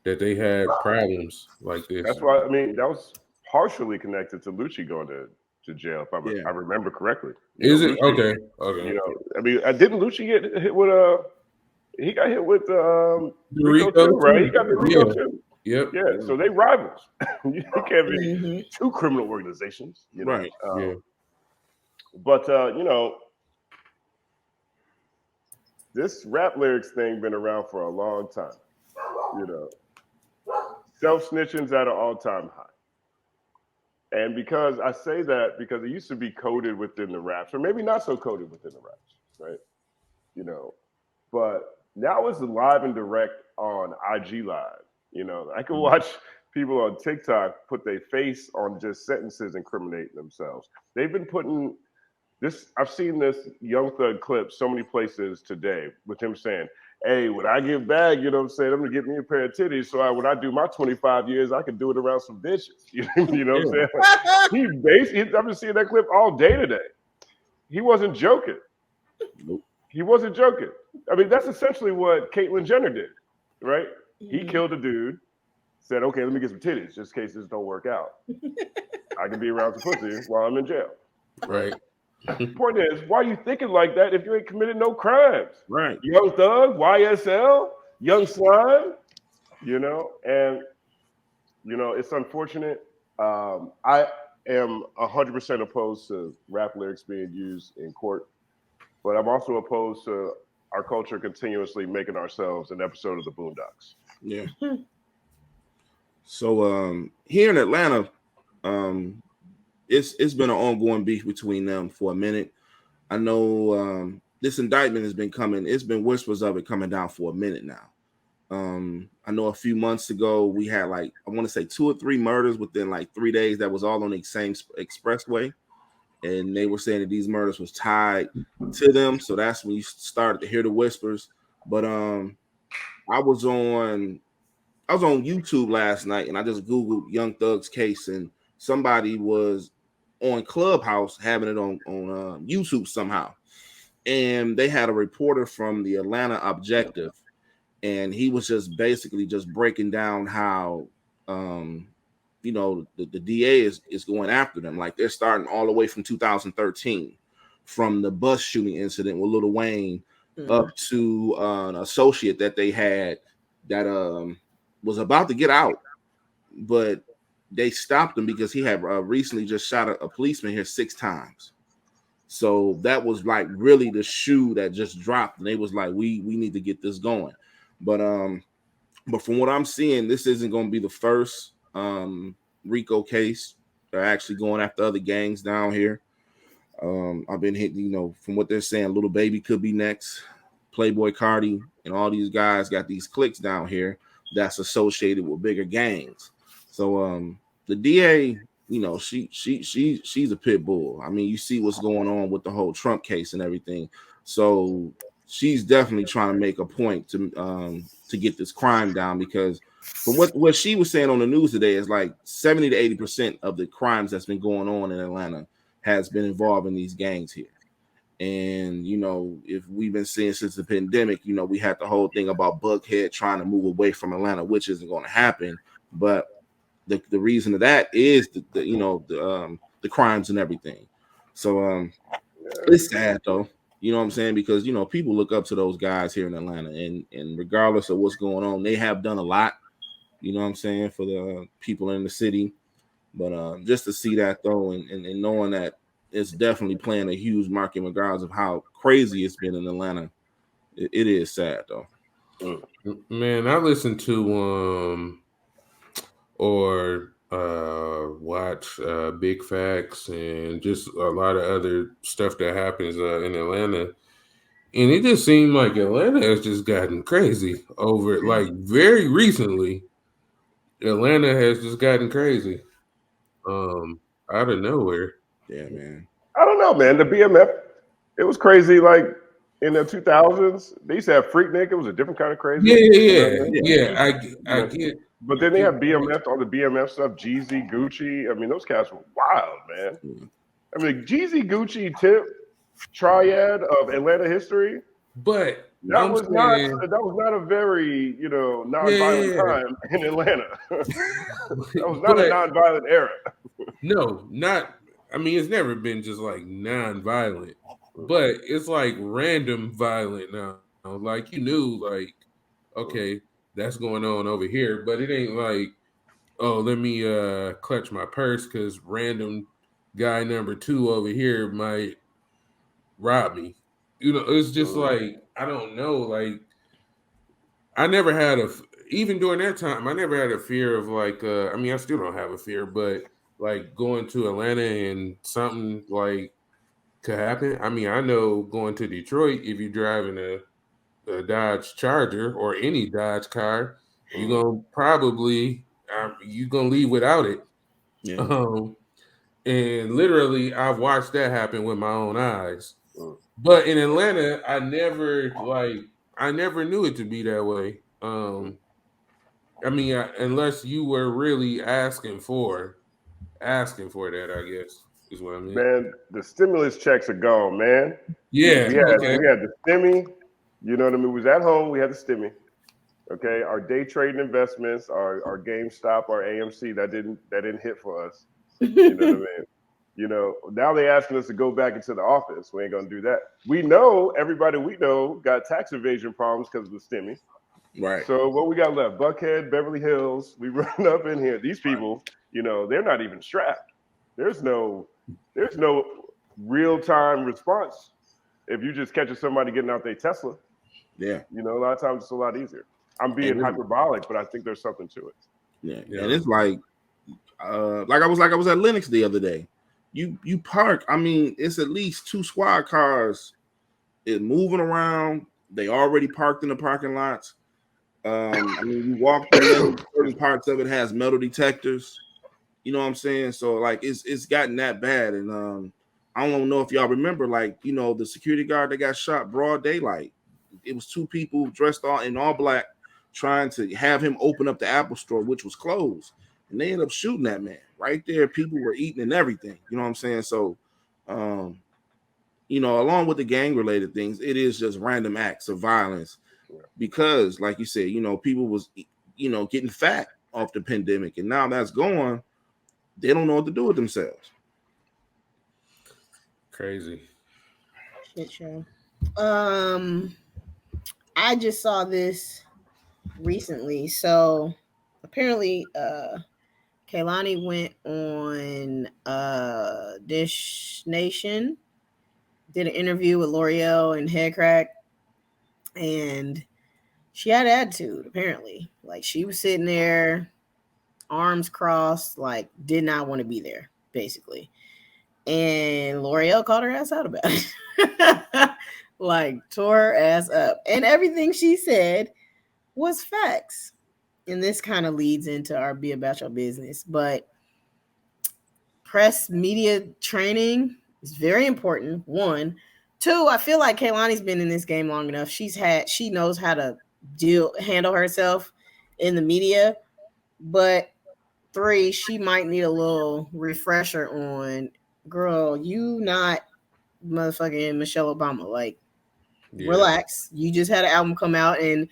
that they had problems like this. That's why, I mean, that was partially connected to Lucci going to jail, if Yeah. I remember correctly. Is it Lucci, okay? Okay. I mean, didn't Lucci get hit with he got hit with Rico Rico too, right? He too. got the Rico Yeah. too. Yep. Yeah, so they rivals. You can't be Mm-hmm. two criminal organizations, Right. Yeah. But this rap lyrics thing been around for a long time. Self snitching's at an all time high. And because I say that because it used to be coded within the raps, or maybe not so coded within the raps, right? But now it's live and direct on IG Live. I can watch people on TikTok put their face on just sentences incriminating themselves. They've been putting this. I've seen this Young Thug clip so many places today with him saying, "Hey, when I get back, I'm gonna get me a pair of titties. So when I do my 25 years, I can do it around some bitches." You know what I'm saying? I've been seeing that clip all day today. He wasn't joking. Nope. He wasn't joking. I mean, that's essentially what Caitlyn Jenner did, right? He killed a dude, said, "Okay, let me get some titties just in case this don't work out. I can be around some pussy while I'm in jail." Right. Point is, why are you thinking like that if you ain't committed no crimes? Right. Young Thug, YSL, Young Slime, and it's unfortunate. I am 100% opposed to rap lyrics being used in court, but I'm also opposed to our culture continuously making ourselves an episode of the Boondocks. Yeah. So here in Atlanta, it's been an ongoing beef between them for a minute. I know this indictment has been coming. It's been whispers of it coming down for a minute now. I know a few months ago we had I want to say 2 or 3 murders within 3 days that was all on the same expressway, and they were saying that these murders was tied to them. So that's when you started to hear the whispers. But I was on YouTube last night and I just Googled Young Thug's case, and somebody was on Clubhouse having it on YouTube somehow. And they had a reporter from the Atlanta Objective, and he was just basically just breaking down how the DA is going after them. Like, they're starting all the way from 2013, from the bus shooting incident with Lil Wayne up to an associate that they had that was about to get out, but they stopped him because he had recently just shot a policeman here 6 times. So that was really the shoe that just dropped, and they was like, we need to get this going. But from what I'm seeing, this isn't going to be the first RICO case. They're actually going after other gangs down here. I've been hitting, from what they're saying, Little Baby could be next. Playboy Cardi and all these guys got these cliques down here that's associated with bigger gangs. So the DA, she's a pit bull. I mean, you see what's going on with the whole Trump case and everything. So she's definitely trying to make a point to get this crime down, because from what she was saying on the news today is 70 to 80% of the crimes that's been going on in Atlanta has been involving these gangs here. And, if we've been seeing since the pandemic, we had the whole thing about Buckhead trying to move away from Atlanta, which isn't going to happen. But the reason of that is the crimes and everything. So it's sad though. You know what I'm saying? Because, people look up to those guys here in Atlanta, and regardless of what's going on, they have done a lot, you know what I'm saying, for the people in the city. But just to see that though, and knowing that it's definitely playing a huge mark in regards of how crazy it's been in Atlanta, it is sad though. Man, I listen to or watch Big Facts and just a lot of other stuff that happens in Atlanta, and it just seemed like Atlanta has just gotten crazy over very recently. Atlanta has just gotten crazy out of nowhere. Yeah, man. I don't know, man. The BMF it was crazy. Like in the 2000s, they used to have Freaknik. It was a different kind of crazy. I get. But then they have BMF, all the BMF stuff, Jeezy, Gucci. I mean, those cats were wild, man. I mean, Jeezy, Gucci, Tip, triad of Atlanta history. But that was not a very nonviolent time in Atlanta. That was not a nonviolent era. No, not. I mean, it's never been just like nonviolent, but it's like random violent now. Like you knew, like okay, that's going on over here, but it ain't like, oh, let me clutch my purse because random guy number 2 over here might rob me. It's just like I don't know. Like I never had even during that time, I never had a fear of like. I mean, I still don't have a fear, but like going to Atlanta and something like could happen. I mean, I know going to Detroit, if you're driving a Dodge Charger or any Dodge car, you're gonna probably you're gonna leave without it. Yeah. And literally, I've watched that happen with my own eyes. But in Atlanta, I never knew it to be that way. I mean, unless you were really asking for that, I guess is what I mean. Man, the stimulus checks are gone, man. Yeah, we had the stimmy. You know what I mean? We was at home. We had the stimmy. Okay, our day trading investments, our GameStop, our AMC that didn't hit for us. You know what I mean? Now they asking us to go back into the office. We ain't gonna do that. We know everybody we know got tax evasion problems because of the stimmy. Right. So what we got left? Buckhead, Beverly Hills. We run up in here. These people, they're not even strapped. There's no real time response if you just catching somebody getting out their Tesla. Yeah. A lot of times it's a lot easier. I'm being hyperbolic, but I think there's something to it. Yeah. And it's like I was at Lenox the other day. You park. I mean, it's at least 2 squad cars. It's moving around. They already parked in the parking lots. I mean, you walk through certain parts of it has metal detectors. You know what I'm saying? So like it's gotten that bad. And I don't know if y'all remember, like, the security guard that got shot broad daylight. It was 2 people dressed in all black trying to have him open up the Apple store, which was closed. And they ended up shooting that man right there. People were eating and everything. You know what I'm saying? So, along with the gang related things, it is just random acts of violence because, like you said, people was, getting fat off the pandemic, and now that's gone. They don't know what to do with themselves. Crazy. Shit show. I just saw this recently. So apparently, Kehlani went on Dish Nation, did an interview with L'Oreal and Headcrack, and she had attitude, apparently. Like, she was sitting there, arms crossed, like, did not want to be there, basically. And L'Oreal called her ass out about it. Like, tore her ass up. And everything she said was facts. And this kind of leads into our Be About Your Business. But press media training is very important. 1. 2, I feel like Kehlani's been in this game long enough. She knows how to handle herself in the media. But 3, she might need a little refresher on, girl, you not motherfucking Michelle Obama. Like, relax. You just had an album come out, and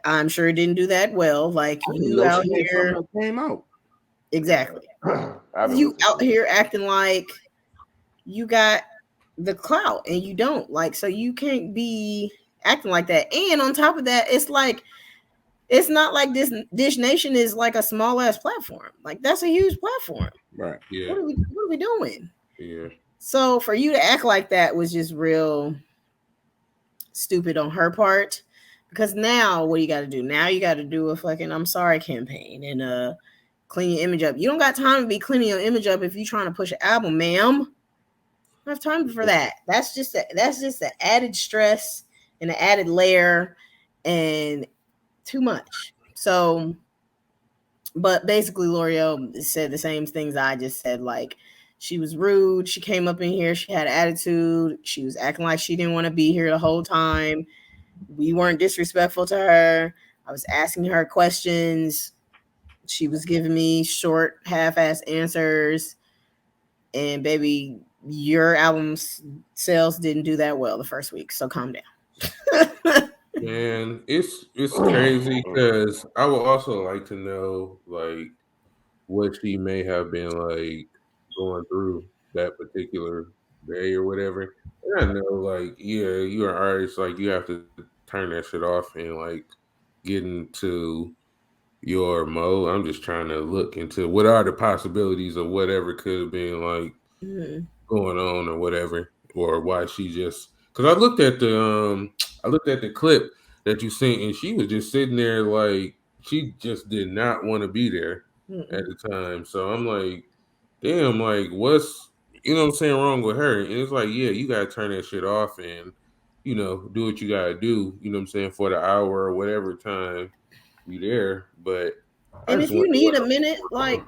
I'm sure it didn't do that well. Like, you out here came out. Exactly. You out here acting like you got the clout and you don't. Like, so you can't be acting like that. And on top of that, it's like, it's not like Dish Nation is like a small ass platform. Like, that's a huge platform. Right. Yeah. What are we doing? Yeah. So for you to act like that was just real stupid on her part. Because now what do you got to do? Now you got to do a fucking I'm sorry campaign and clean your image up. You don't got time to be cleaning your image up if you're trying to push an album, ma'am. I don't have time for that. That's just the added stress and an added layer and too much. So, but basically L'Oreal said the same things I just said. Like, She was rude. She came up in here. She had attitude. She was acting like she didn't want to be here the whole time. We weren't disrespectful to her. I was asking her questions. She was giving me short, half-ass answers. And baby, your album's sales didn't do that well the first week. So calm down. Man, it's crazy because I would also like to know like what she may have been like going through that particular day or whatever. And I know like yeah, you're an artist, like you have to turn that shit off and like get into your mode. I'm just trying to look into what are the possibilities of whatever could have been like going on or whatever, or why she just because I looked at the clip that you sent and she was just sitting there like she just did not want to be there at the time. So I'm like, damn, like what's you know what I'm saying wrong with her? And it's like, yeah, you gotta turn that shit off and you know, do what you gotta do, you know what I'm saying, for the hour or whatever time you there. But I And just if you wonder need what a minute, like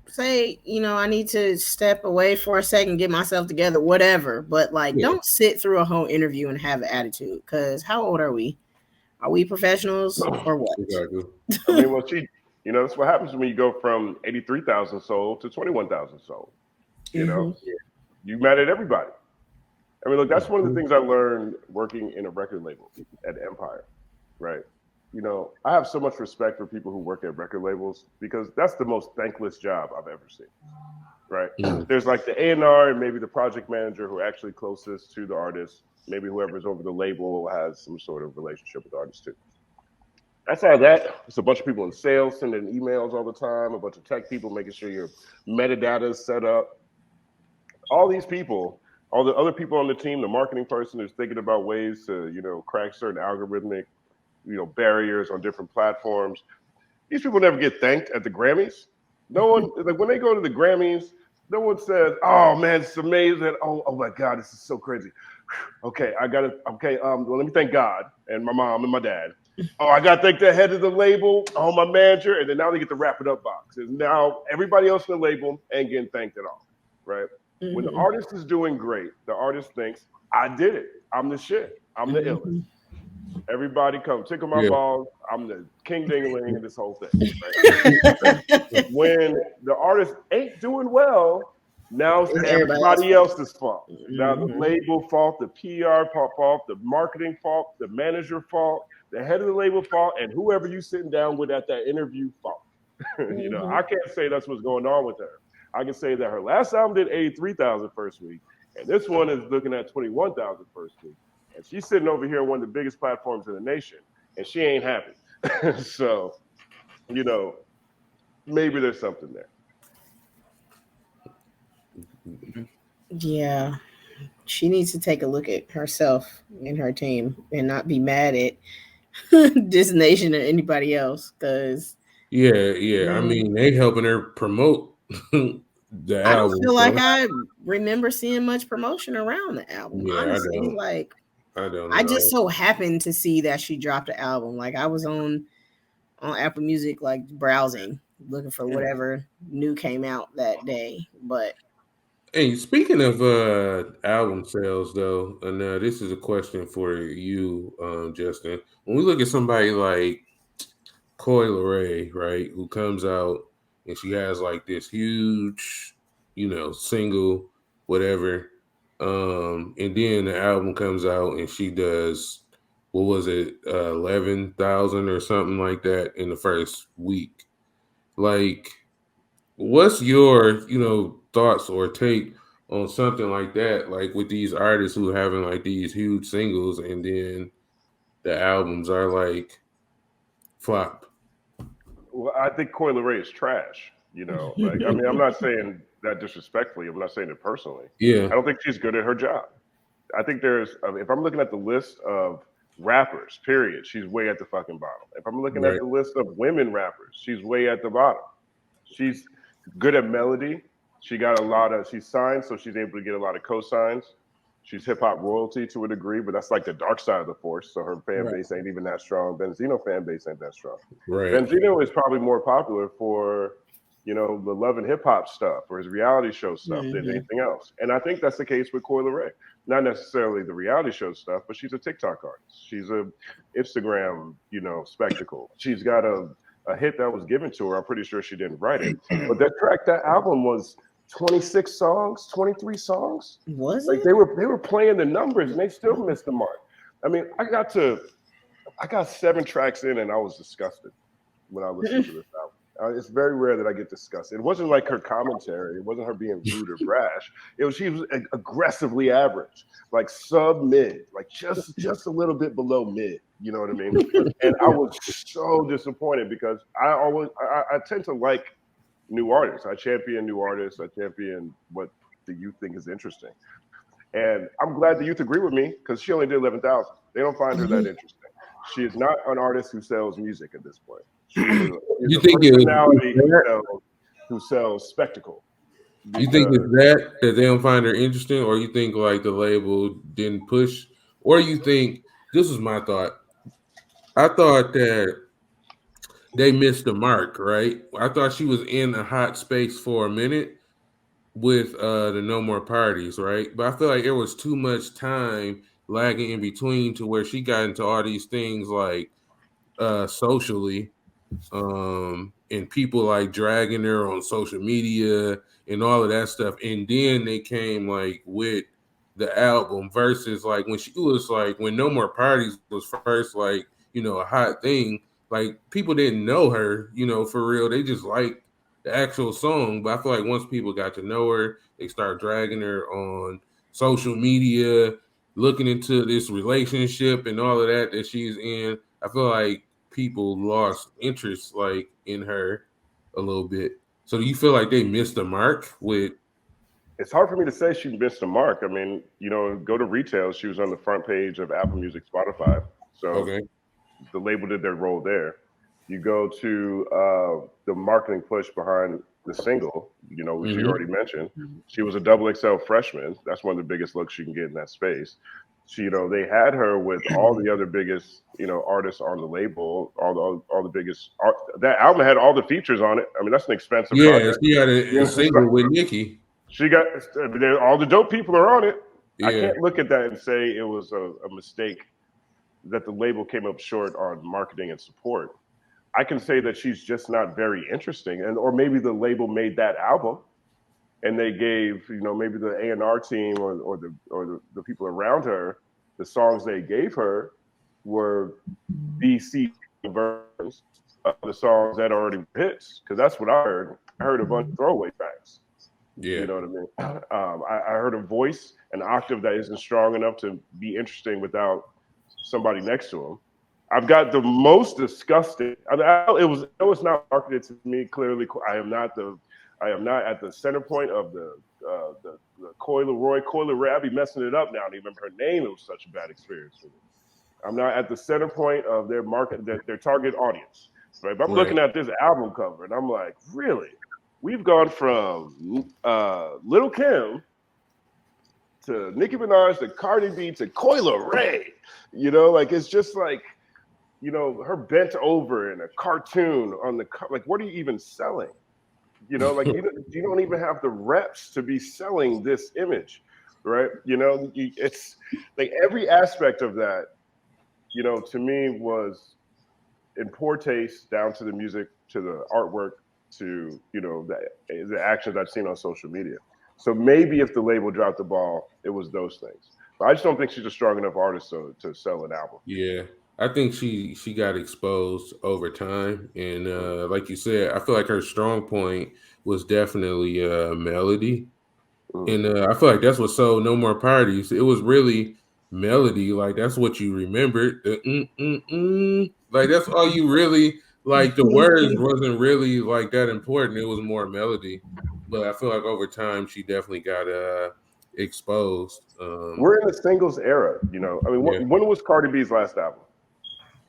say, I need to step away for a second, get myself together, whatever. But like, don't sit through a whole interview and have an attitude. Because how old are we? Are we professionals or what? exactly. I mean, well, that's what happens when you go from 83,000 sold to 21,000 sold. You know, you mad at everybody. I mean, look, that's one of the things I learned working in a record label at Empire, right? You know, I have so much respect for people who work at record labels because that's the most thankless job I've ever seen, right? There's like the A&R and maybe the project manager who are actually closest to the artist. Maybe whoever's over the label has some sort of relationship with the artist too. Outside of that, it's a bunch of people in sales sending emails all the time, a bunch of tech people making sure your metadata is set up. All these people, all the other people on the team, the marketing person is thinking about ways to, crack certain algorithmic, barriers on different platforms. These people never get thanked at the Grammys. No one, like when they go to the Grammys, no one says, "Oh man, it's amazing! Oh my God, this is so crazy." Okay, I got it. Okay, well, let me thank God and my mom and my dad. Oh, I got to thank the head of the label, my manager, and then now they get the wrap it up box. And now everybody else in the label ain't getting thanked at all, right? When the artist is doing great, the artist thinks, "I did it. I'm the shit. I'm the illest. Everybody come tickle my balls. I'm the king ding-a-ling in this whole thing." Right? When the artist ain't doing well, now it's everybody else's fault. Now the label fault, the PR fault, the marketing fault, the manager fault, the head of the label fault, and whoever you sitting down with at that interview fault. I can't say that's what's going on with her. I can say that her last album did 83,000 first week, and this one is looking at 21,000 first week. And she's sitting over here on one of the biggest platforms in the nation, and she ain't happy. So, maybe there's something there. Yeah. She needs to take a look at herself and her team and not be mad at this nation or anybody else. Because I mean, they helping her promote the I album. don't feel like I remember seeing much promotion around the album. Yeah, honestly, I don't. like I don't. I just so happened to see that she dropped an album. Like I was on Apple Music, like browsing, looking for whatever new came out that day. But hey, speaking of album sales, though, and this is a question for you, Justin. When we look at somebody like Coi Leray, right, who comes out and she has like this huge, single, whatever, and then the album comes out and she does, what was it, 11,000 or something like that in the first week. Like, what's your, thoughts or take on something like that? Like with these artists who having like these huge singles and then the albums are like flop. Well, I think Coi Leray is trash. Like I mean, I'm not saying that disrespectfully. I'm not saying it personally. Yeah. I don't think she's good at her job. I think if I'm looking at the list of rappers, period, she's way at the fucking bottom. If I'm looking at the list of women rappers, she's way at the bottom. She's good at melody. She's signed, so she's able to get a lot of cosigns. She's hip hop royalty to a degree, but that's like the dark side of the force. So her fan base ain't even that strong. Benzino fan base ain't that strong. Right. Benzino is probably more popular for the Love and Hip Hop stuff or his reality show stuff than anything else. And I think that's the case with Coi Leray. Not necessarily the reality show stuff, but she's a TikTok artist. She's a Instagram, spectacle. She's got a hit that was given to her. I'm pretty sure she didn't write it. But that album was 26 songs, 23 songs. Was like it? they were playing the numbers and they still missed the mark. I mean, I got 7 tracks in and I was disgusted when I listened to this album. It's very rare that I get disgusted. It wasn't like her commentary. It wasn't her being rude or brash. She was aggressively average, like sub mid, like just a little bit below mid. You know what I mean? And I was so disappointed because I tend to like new artists. I champion new artists. I champion what the youth think is interesting. And I'm glad the youth agree with me because she only did 11,000. They don't find her that interesting. She is not an artist who sells music at this point. You think personality who sells spectacle? You think it's that they don't find her interesting, or you think like the label didn't push, or you think this is my thought? I thought that they missed the mark, right? I thought she was in a hot space for a minute with the No More Parties, right? But I feel like there was too much time lagging in between to where she got into all these things like socially, and people like dragging her on social media and all of that stuff. And then they came like with the album versus like when she was like when No More Parties was first like, a hot thing, like people didn't know her, for real. They just liked the actual song. But I feel like once people got to know her, they start dragging her on social media, looking into this relationship and all of that she's in. I feel like people lost interest like in her a little bit. So do you feel like they missed the mark with? It's hard for me to say she missed the mark. I mean, go to retail. She was on the front page of Apple Music, Spotify. So the label did their role there. You go to the marketing push behind the single, which you already mentioned. She was a XXL freshman. That's one of the biggest looks you can get in that space. She, they had her with all the other biggest, artists on the label, all the biggest. That album had all the features on it. I mean, that's an expensive project. She had a single with Nicki. She got all the dope people are on it. Yeah. I can't look at that and say it was a mistake that the label came up short on marketing and support. I can say that she's just not very interesting, or maybe the label made that album, and they gave maybe the A&R team or the people around her, the songs they gave her were BC versions of the songs that already hits, because that's what I heard. I heard a bunch of throwaway tracks. Yeah, you know what I mean. I heard a voice, an octave that isn't strong enough to be interesting without somebody next to him. I've got the most disgusting. It's not marketed to me. Clearly, I am not at the center point of the Coi Leray. I'd be messing it up now. I don't even remember her name. It was such a bad experience for me. I'm not at the center point of their market, their target audience. Right? But I'm looking at this album cover and I'm like, really? We've gone from Lil' Kim to Nicki Minaj to Cardi B to Coi Leray. It's just like, her bent over in a cartoon on the like, what are you even selling? You don't even have the reps to be selling this image, right? It's like every aspect of that, to me was in poor taste, down to the music, to the artwork, to the actions I've seen on social media. So maybe if the label dropped the ball, it was those things. But I just don't think she's a strong enough artist to sell an album. Yeah. I think she got exposed over time, and like you said, I feel like her strong point was definitely melody, and I feel like that's what sold No More Parties. It was really melody, like that's what you remembered. Like that's all you really like. The words wasn't really like that important. It was more melody, but I feel like over time she definitely got exposed. We're in the singles era, I mean, when was Cardi B's last album?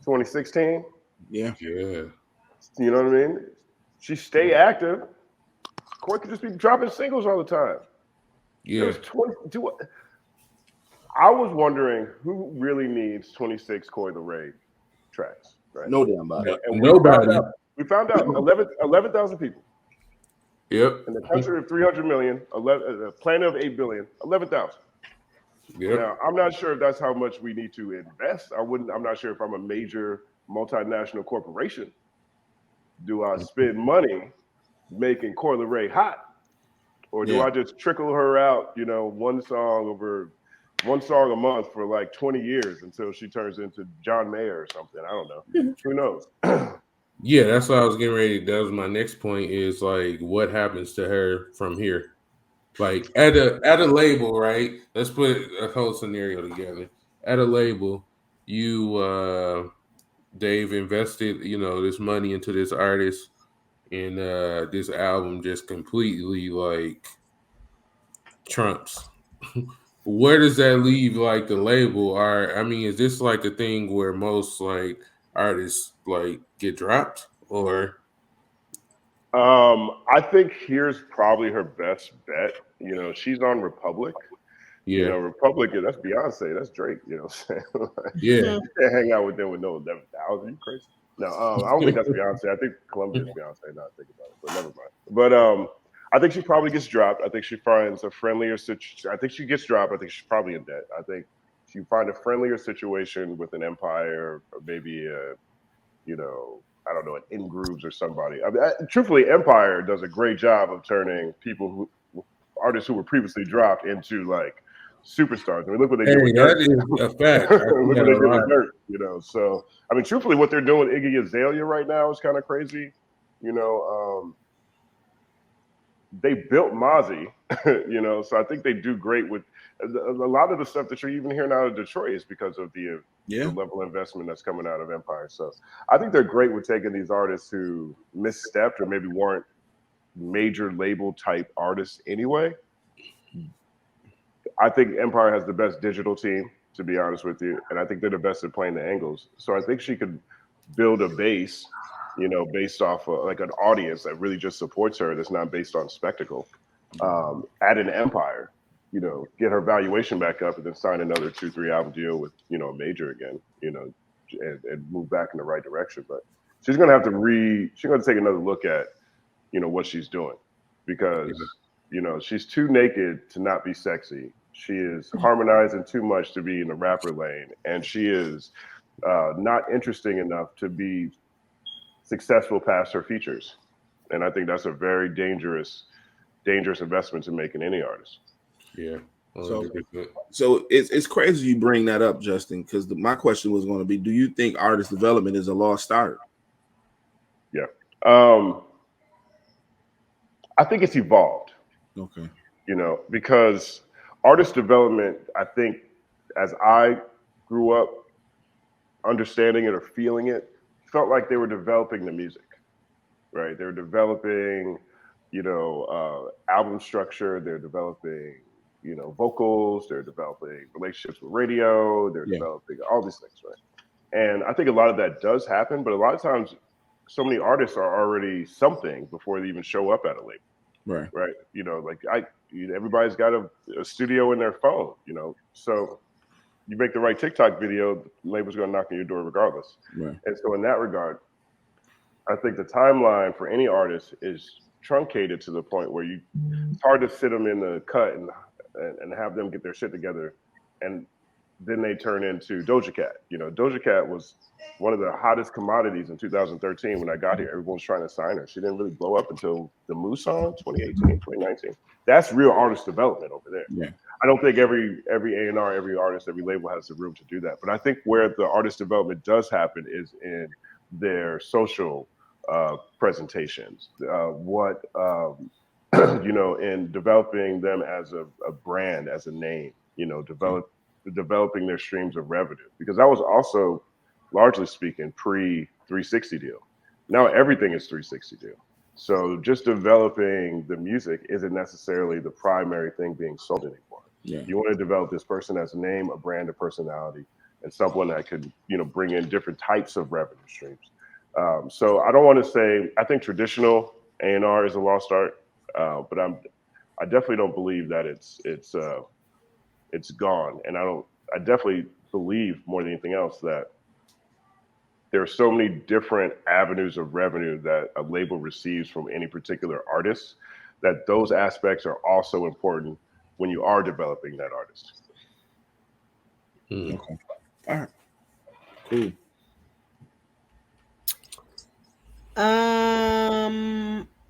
2016. Yeah. You know what I mean? She stay active. Coi could just be dropping singles all the time. Yeah. I was wondering who really needs 26 Coi Leray tracks, right? No damn body. And nobody. We found out 11,000 people. Yep. In the country of 300 million, a planet of 8 billion, 11,000. Yep. Now, I'm not sure if that's how much we need to invest. I'm not sure if I'm a major multinational corporation. Do I spend money making Coi Leray hot? Or do I just trickle her out, one song a month for like 20 years until she turns into John Mayer or something? I don't know. Who knows? Yeah, that's what I was getting ready. That was my next point is like what happens to her from here. Like at a label, right? Let's put a whole scenario together. At a label, they've invested, this money into this artist, and this album just completely like trumps. Where does that leave like the label? Or I mean, is this like a thing where most like artists like get dropped or I think here's probably her best bet. She's on Republic. yeah. Republic, that's Beyonce, that's Drake. You know what I'm saying? Yeah. You can't hang out with them with no 11,000. You crazy? No, I don't think that's Beyonce. I think Columbia's Beyonce. Now I think about it, but never mind. But I think she probably gets dropped. I think she finds a friendlier situation. I think she gets dropped. I think she's probably in debt. I think she find a friendlier situation with an Empire or maybe I don't know, an In Grooves or somebody. I mean, truthfully, Empire does a great job of turning artists who were previously dropped into like superstars. I mean, look what they did with That Dirt. is a fact. Look what they did with Dirt. So I mean, truthfully, what they're doing with Iggy Azalea right now is kind of crazy. They built Mozzie, so I think they do great with a lot of the stuff that you're even hearing out of Detroit is because of the level of investment that's coming out of Empire. So I think they're great with taking these artists who misstepped or maybe weren't major label type artists anyway. I think Empire has the best digital team, to be honest with you, and I think they're the best at playing the angles. So I think she could build a base, based off of, like an audience that really just supports her. That's not based on spectacle. At an Empire, get her valuation back up, and then sign another 2-3 album deal with a major again, and move back in the right direction. But she's gonna have to she's gonna take another look at what she's doing, because she's too naked to not be sexy. She is harmonizing too much to be in the rapper lane, and she is not interesting enough to be successful past her features. And I think that's a very dangerous investment to make in any artist. Yeah. So it's crazy you bring that up, Justin, because my question was going to be, do you think artist development is a lost art? Yeah. I think it's evolved. Okay. Because artist development, I think, as I grew up understanding it or feeling it, felt like they were developing the music, right? They were developing, album structure. They're developing, vocals. They're developing relationships with radio. They're developing all these things, right? And I think a lot of that does happen, but a lot of times, so many artists are already something before they even show up at a label. Right. Everybody's got a studio in their phone, so you make the right TikTok video, the label's going to knock on your door regardless. Right. And so in that regard, I think the timeline for any artist is truncated to the point where it's hard to sit them in the cut and have them get their shit together. And then they turn into Doja Cat. Doja Cat was one of the hottest commodities in 2013 when I got here. Everyone was trying to sign her. She didn't really blow up until the Moose song, 2018, 2019. That's real artist development over there. Yeah. I don't think every A&R, every artist, every label has the room to do that. But I think where the artist development does happen is in their social presentations. In developing them as a brand, as a name, developing their streams of revenue. Because that was also, largely speaking, pre-360 deal. Now everything is 360 deal. So just developing the music isn't necessarily the primary thing being sold anymore. Yeah. You want to develop this person as a name, a brand, a personality, and someone that could, bring in different types of revenue streams. So I don't want to say, I think traditional A&R is a lost art, but I definitely don't believe that it's gone. And I definitely believe more than anything else that there are so many different avenues of revenue that a label receives from any particular artist that those aspects are also important when you are developing that artist. Okay. All right. Cool.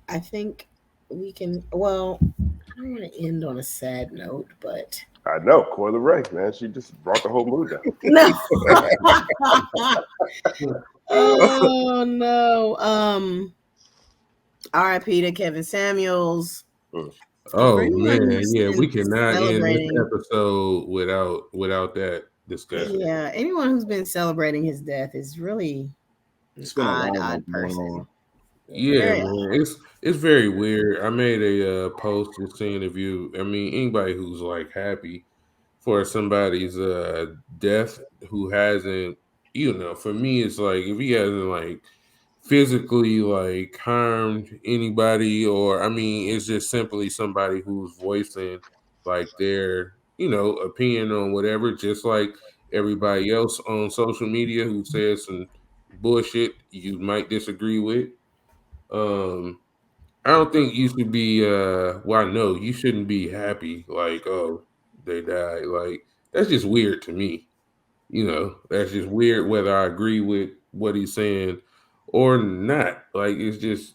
I think we can. Well, I don't want to end on a sad note, but I know Coi Leray, man. She just brought the whole mood down. no. Oh no. R.I.P. to Kevin Samuels. Mm. Oh For anyone man, who's yeah, we been cannot end this celebrating, episode without that discussion. yeah, anyone who's been celebrating his death is really an It's been a lot of odd that going person. on. Yeah, Very man, it's very weird. I made a post just saying if you, I mean, anybody who's like happy for somebody's death who hasn't, for me it's like if he hasn't like physically like harmed anybody, or I mean it's just simply somebody who's voicing like their opinion on whatever, just like everybody else on social media who says some bullshit you might disagree with. um I don't think you should be well, no, you shouldn't be happy like, oh, they died. Like, that's just weird to me. That's just weird whether I agree with what he's saying or not. Like,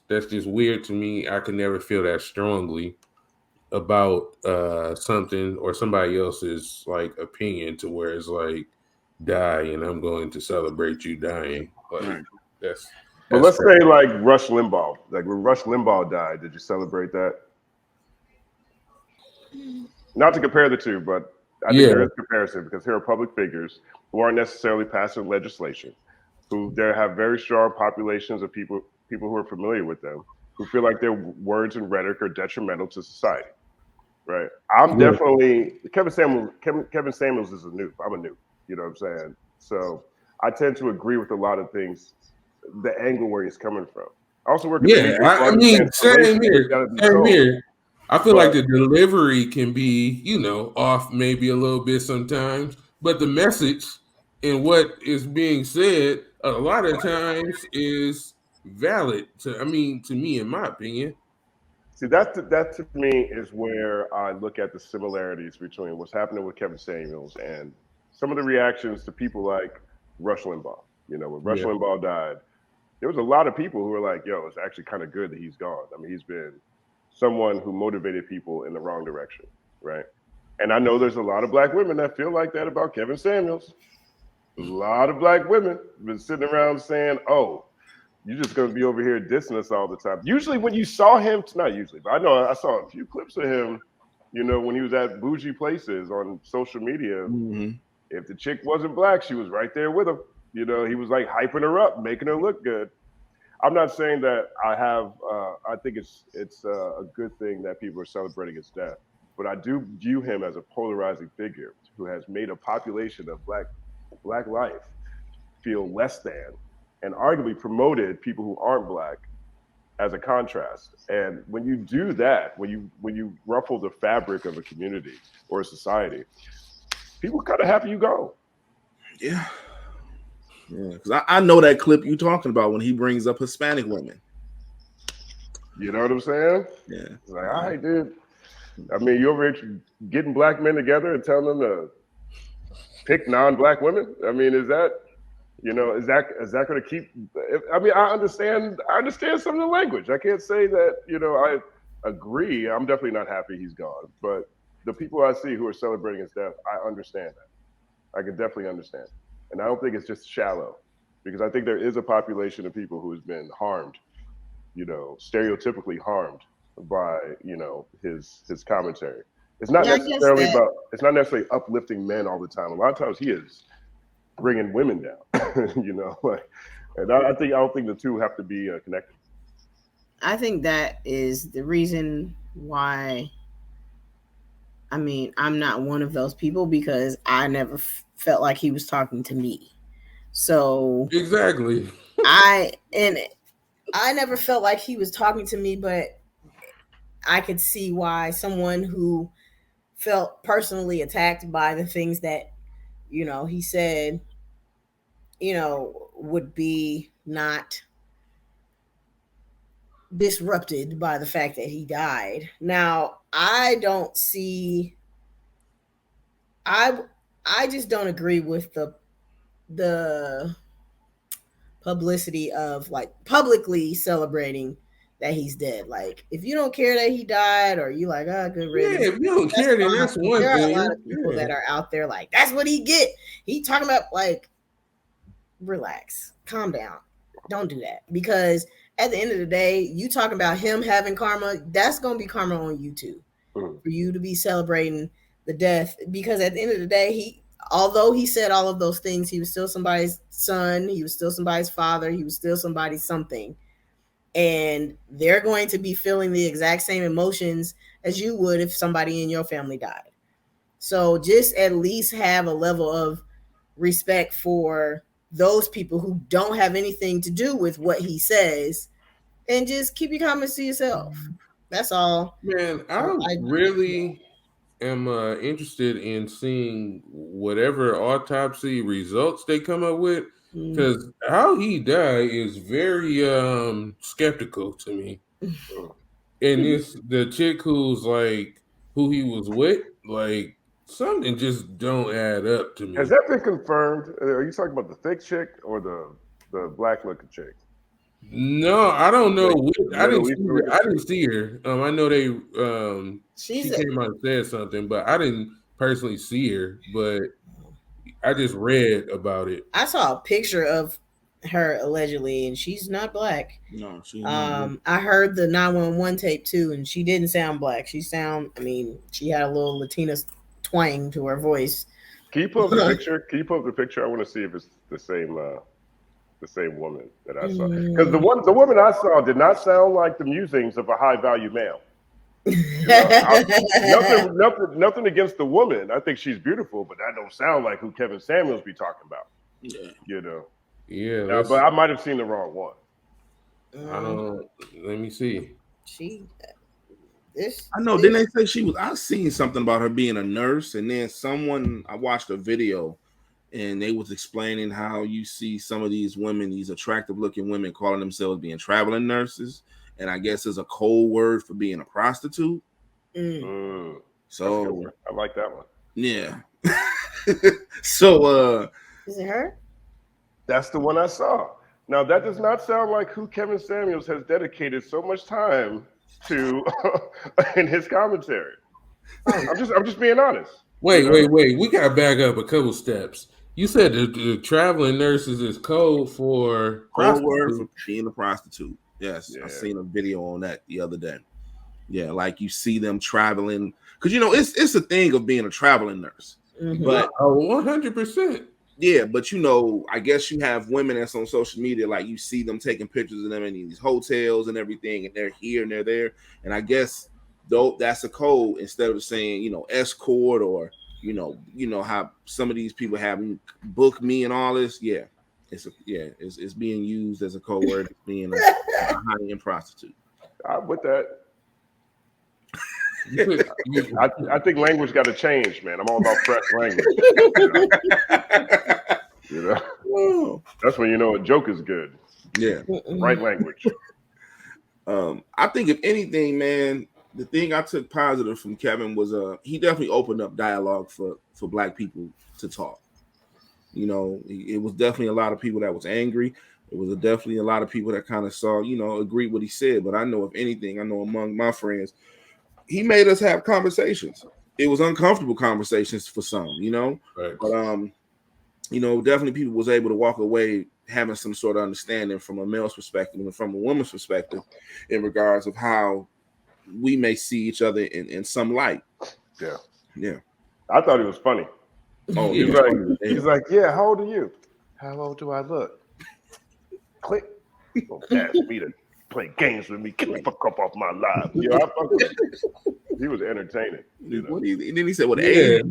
that's just weird to me. I could never feel that strongly about something or somebody else's like opinion to where it's like die and I'm going to celebrate you dying. Like, Right. that's But that's let's say crazy. like Rush Limbaugh. Like when Rush Limbaugh died, did you celebrate that? Not to compare the two, but I think Yeah, there is comparison because here are public figures who aren't necessarily passing legislation, who there have very strong populations of people who are familiar with them, who feel like their words and rhetoric are detrimental to society. Right. I'm yeah. definitely Kevin Samuels. Kevin Samuels is a noob. I'm a noob. You know what I'm saying? So I tend to agree with a lot of things, the angle where he's coming from. I also work in the Yeah, media, so I I mean, understand same salacious has here, got to be same told. here. I feel like But the delivery can be, off maybe a little bit sometimes, but the message and what is being said a lot of times is valid. To me, in my opinion. see, that to me is where I look at the similarities between what's happening with Kevin Samuels and some of the reactions to people like Rush Limbaugh. You know, when Rush Yeah, Limbaugh died, there was a lot of people who were like, "Yo, it's actually kind of good that he's gone." I mean, he's been someone who motivated people in the wrong direction, right? And I know there's a lot of black women that feel like that about Kevin Samuels. A lot of black women been sitting around saying, "Oh, you're just going to be over here dissing us all the time." Usually, when you saw him, not usually, but I know I saw a few clips of him. You know, when he was at bougie places on social media, Mm-hmm. if the chick wasn't black, she was right there with him. You know, he was like hyping her up, making her look good. I'm not saying that I have. I think it's a good thing that people are celebrating his death, but I do view him as a polarizing figure who has made a population of black life feel less than, and arguably promoted people who aren't black as a contrast. And when you do that, when you ruffle the fabric of a community or a society, people kind of happy you go. Yeah. Yeah. Because I know that clip you talking about when he brings up Hispanic women. You know what I'm saying? Yeah. It's like, all right, dude. I mean, you over here getting black men together and telling them to pick non-black women. I mean, is that going to keep? I mean, I understand some of the language. I can't say that I agree. I'm definitely not happy he's gone, but the people I see who are celebrating his death, I understand that. I can definitely understand, and I don't think it's just shallow, because I think there is a population of people who has been harmed, stereotypically harmed by his commentary. It's not yeah, I guess necessarily that about. It's not necessarily uplifting men all the time. A lot of times he is bringing women down. Like, and I don't think the two have to be connected. I think that is the reason why. I mean, I'm not one of those people because I never felt like he was talking to me. So exactly. I never felt like he was talking to me, but I could see why someone who felt personally attacked by the things that he said, would be not disrupted by the fact that he died. Now, I don't see I just don't agree with the publicity of like publicly celebrating that he's dead. Like, if you don't care that he died, or you like, oh, good riddance. Yeah, if you don't care, then that's one there thing. are a lot of people that are out there like, that's what he get. He talking about, like, relax, calm down, don't do that, because at the end of the day, you talking about him having karma, that's gonna be karma on you too, for you to be celebrating the death, because at the end of the day, although he said all of those things, he was still somebody's son, he was still somebody's father, he was still somebody's something, and they're going to be feeling the exact same emotions as you would if somebody in your family died. So just at least have a level of respect for those people who don't have anything to do with what he says, and just keep your comments to yourself. That's all. Man, I really am interested in seeing whatever autopsy results they come up with, because how he died is very skeptical to me. And the chick who's like who he was with, like, something just don't add up to me. Has that been confirmed? Are you talking about the thick chick or the black looking chick? No, I don't know. Like, I didn't see her. I know they she She's came out and said something, but I didn't personally see her. But I just read about it. I saw a picture of her allegedly, and she's not black. No, she's not. I heard the 911 tape too, and she didn't sound black. She had a little Latina twang to her voice. Can you pull up the picture? I want to see if it's the same woman that I saw. Because the woman I saw did not sound like the musings of a high value male. Nothing against the woman. I think she's beautiful, but that don't sound like who Kevin Samuels be talking about. Yeah. Yeah, but I might have seen the wrong one. I don't. Let me see. I know. Didn't they say she was? I seen something about her being a nurse, and then I watched a video, and they was explaining how you see some of these women, these attractive looking women, calling themselves being traveling nurses, and I guess is a code word for being a prostitute. So I like that one. Yeah. So is it her? That's the one I saw. Now that does not sound like who Kevin Samuels has dedicated so much time to in his commentary. I'm just being honest. Wait. We gotta back up a couple steps. You said the traveling nurses is code word for being a prostitute. Yes, yeah. I seen a video on that the other day. Yeah, like you see them traveling, because it's a thing of being a traveling nurse. But 100%. Yeah, but I guess you have women that's on social media, like you see them taking pictures of them in these hotels and everything, and they're here and they're there. And I guess though that's a code, instead of saying, escort, or how some of these people have book me and all this. Yeah, it's being used as a code word, being a high-end prostitute. I'm with that. I think language got to change, man. I'm all about fresh language. That's when a joke is good. Yeah, right language. I think if anything, man, the thing I took positive from Kevin was he definitely opened up dialogue for Black people to talk. It was definitely a lot of people that was angry. It was definitely a lot of people that kind of saw, agreed what he said. But I know, if anything, among my friends, he made us have conversations. It was uncomfortable conversations for some, Right. But definitely people was able to walk away having some sort of understanding from a male's perspective and from a woman's perspective in regards of how we may see each other in some light. Yeah. I thought it was funny. Oh, he's like, yeah, how old are you? How old do I look? Click. Don't ask me to play games with me. Get the fuck up off my live. I fuck with him. He was entertaining. And then he said, "What age?"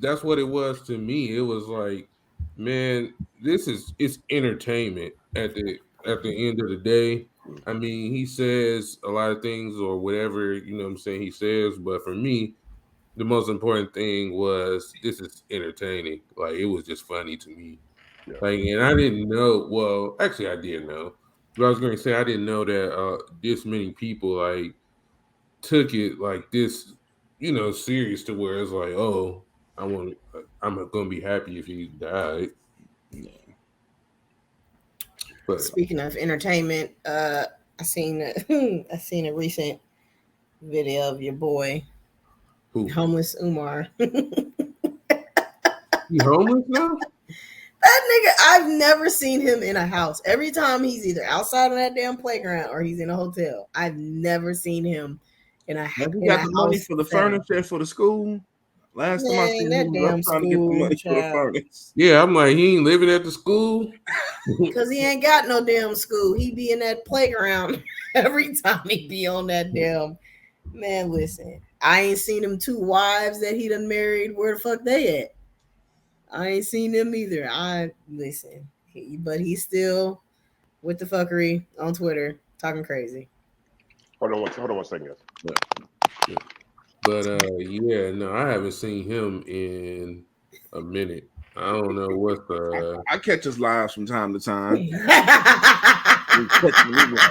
That's what it was to me. It was like, man, it's entertainment at the end of the day. I mean, he says a lot of things or whatever, he says, but for me, the most important thing was this is entertaining. Like, it was just funny to me. Yeah. Like, and I didn't know. Well, actually, I did know. But I was going to say I didn't know that this many people like took it like this, serious to where it's like, oh, I'm gonna be happy if he died. Yeah. But Speaking of entertainment, I seen a recent video of your boy, who? homeless Umar. He homeless now? That nigga, I've never seen him in a house. Every time he's either outside of that damn playground or he's in a hotel. I've never seen him in a Have you in got a the money house for the setting. furniture for the school? Last time I Man, seen that him, he was damn trying to get the school, money for the child. furnace. Yeah, I'm like, he ain't living at the school. Because he ain't got no damn school. He be in that playground every time he be on that damn. Man, listen, I ain't seen them 2 wives that he done married. Where the fuck they at? I ain't seen them either. But he's still with the fuckery on Twitter talking crazy. Hold on one second. But yeah, no, I haven't seen him in a minute. I don't know what the. I catch his lives from time to time.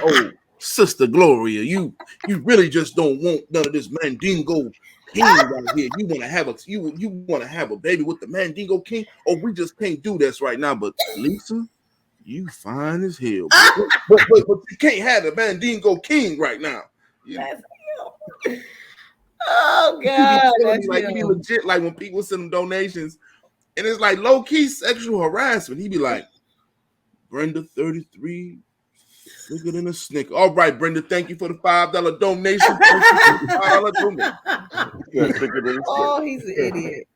Oh, Sister Gloria, you really just don't want none of this Mandingo King right here. You want to have a baby with the Mandingo King? Oh, we just can't do this right now. But Lisa, you fine as hell. But you can't have the Mandingo King right now. Oh God, He be legit like when people send him donations, and it's like low key sexual harassment. He be like, Brenda 33. Bigger than a snicker. All right, Brenda, thank you for the $5 donation. Oh, he's an idiot.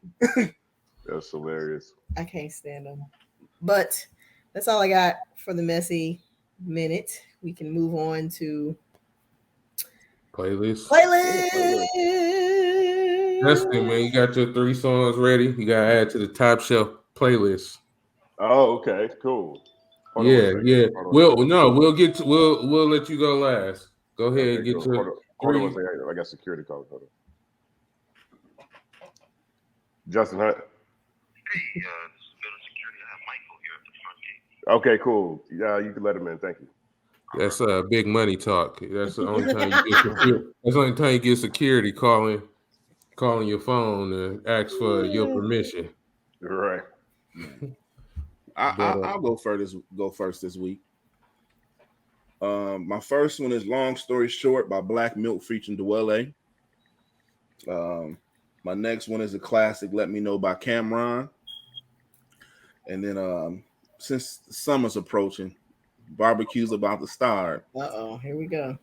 That's hilarious. I can't stand him. But that's all I got for the messy minute. We can move on to playlist. Justin, man, you got your 3 songs ready. You got to add to the Top Shelf playlist. Oh, okay, cool. Yeah. We'll let you go last. Go ahead and get cool. your. Hold on one second. I got security calls. Hold on. Justin Hunte. Hey, this is Building Security. I have Michael here at the front gate. Okay, cool. Yeah, you can let him in. Thank you. That's big money talk. That's the only time you get security. That's the only time you get security calling your phone and ask for your permission. Right. I'll go first this week. My first one is Long Story Short by Black Milk featuring Dwelle. My next one is a classic, Let Me Know by Cameron. And then since the summer's approaching, barbecue's about to start. Here we go.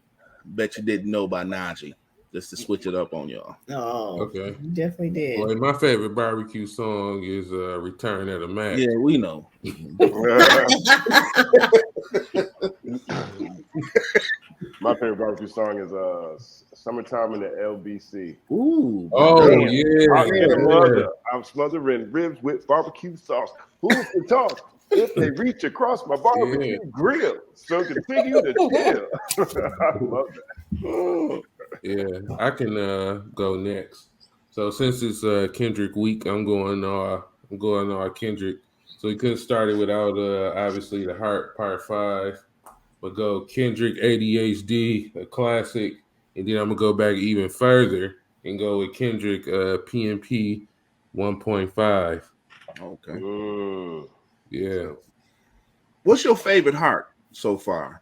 Bet you didn't know by Najee. Just to switch it up on y'all. Oh, okay. You definitely did. Well, my favorite barbecue song is Return of the Mac. Yeah, we know. My favorite barbecue song is Summertime in the LBC. Ooh. Oh, damn. yeah. I'm smothering ribs with barbecue sauce. Who can talk if they reach across my barbecue grill? So continue to chill. I love that. Yeah, I can go next. So since it's Kendrick week, I'm going Kendrick. So we couldn't start it without obviously the Heart Part 5. But go Kendrick ADHD, a classic, and then I'm gonna go back even further and go with Kendrick PMP 1.5. Okay. Yeah. What's your favorite Heart so far?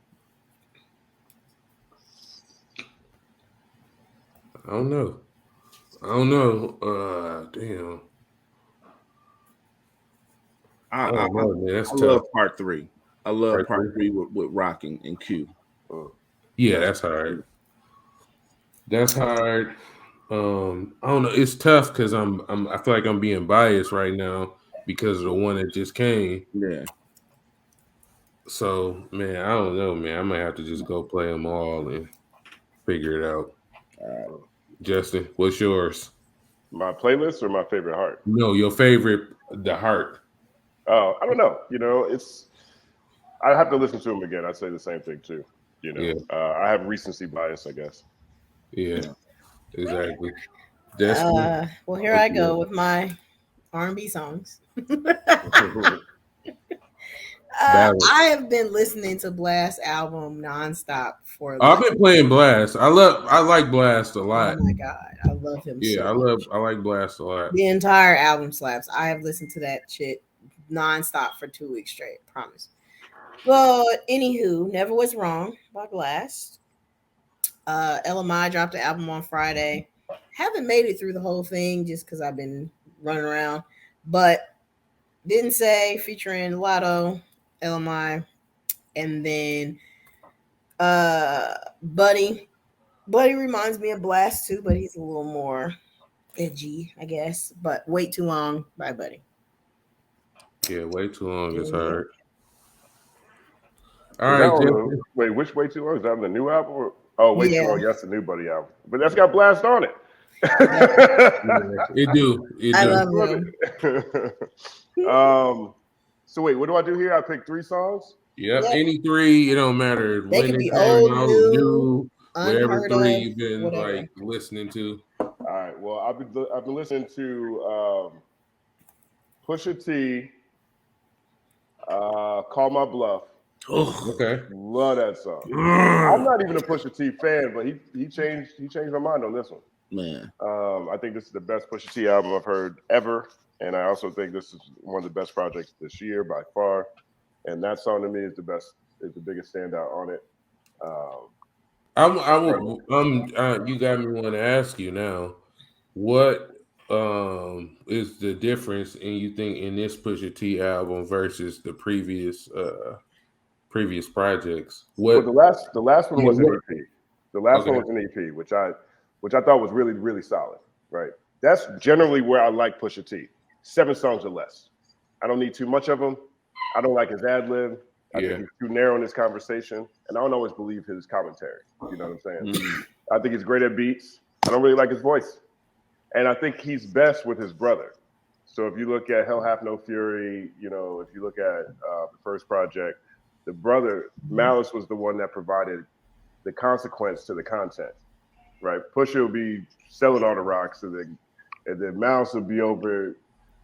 I don't know. Damn. I don't know, man. That's I tough. love Part 3. I love Part 3 with Rocking and Q. Yeah, that's hard. That's hard. I don't know. It's tough because I feel like I'm being biased right now because of the one that just came. Yeah. So, man, I don't know, man. I might have to just go play them all and figure it out. Justin, what's yours? My playlist or my favorite Heart? No, your favorite, the Heart. Oh, I don't know. I have to listen to them again. I'd say the same thing too. I have recency bias, I guess. Yeah, exactly. Well, here I go with my R&B songs. Ballad. I have been listening to Blast album nonstop for I've like. been playing Blast. I like Blast a Oh lot. my god, I love him Yeah, so much. I like Blast a lot. The entire album slaps. I have listened to that shit nonstop for 2 weeks straight. Promise. But anywho, Never Was Wrong by Blast. LMI dropped the album on Friday. Haven't made it through the whole thing just because I've been running around. But Didn't Say featuring Lotto, LMI, and then Buddy. Buddy reminds me of Blast too, but he's a little more edgy, I guess. But Wait Too Long by Buddy. Yeah, way too long is Yeah. hard. All Is that right, on Justin. the wait? Which Way Too Long? Is that on the new album? Oh, Way Too Yeah. Long. That's the new Buddy album, but that's got Blast on it. It do. I love him. So wait, what do I do here? I pick 3 songs. Yep. Yep. Any 3, it don't matter They when could they be came old, out, new, new, whatever unheard 3 of, you've been whatever. like listening to. All right. Well, I've been listening to Pusha T, Call My Bluff. Oh, Okay. Love that song. I'm not even a Pusha T fan, but he changed my mind on this one. man. I think this is the best Pusha T album I've heard ever, and I also think this is one of the best projects this year by far. And that song to me is the biggest standout on it. You got me want to ask you now, what is the difference in you think in this Pusha T album versus the previous projects? Well, What the last one was an what- EP. The last Okay. one was an EP, which I thought was really, really solid. Right. That's generally where I like Pusha T. 7 songs or less. I don't need too much of them. I don't like his ad lib. I Yeah. think he's too narrow in his conversation, and I don't always believe his commentary. You know what I'm saying? I think he's great at beats. I don't really like his voice, and I think he's best with his brother. So if you look at Hell Hath No Fury, you know, if you look at the first project, the brother Malice was the one that provided the consequence to the content, right? Pusha will be selling all the rocks, and then Malice will be over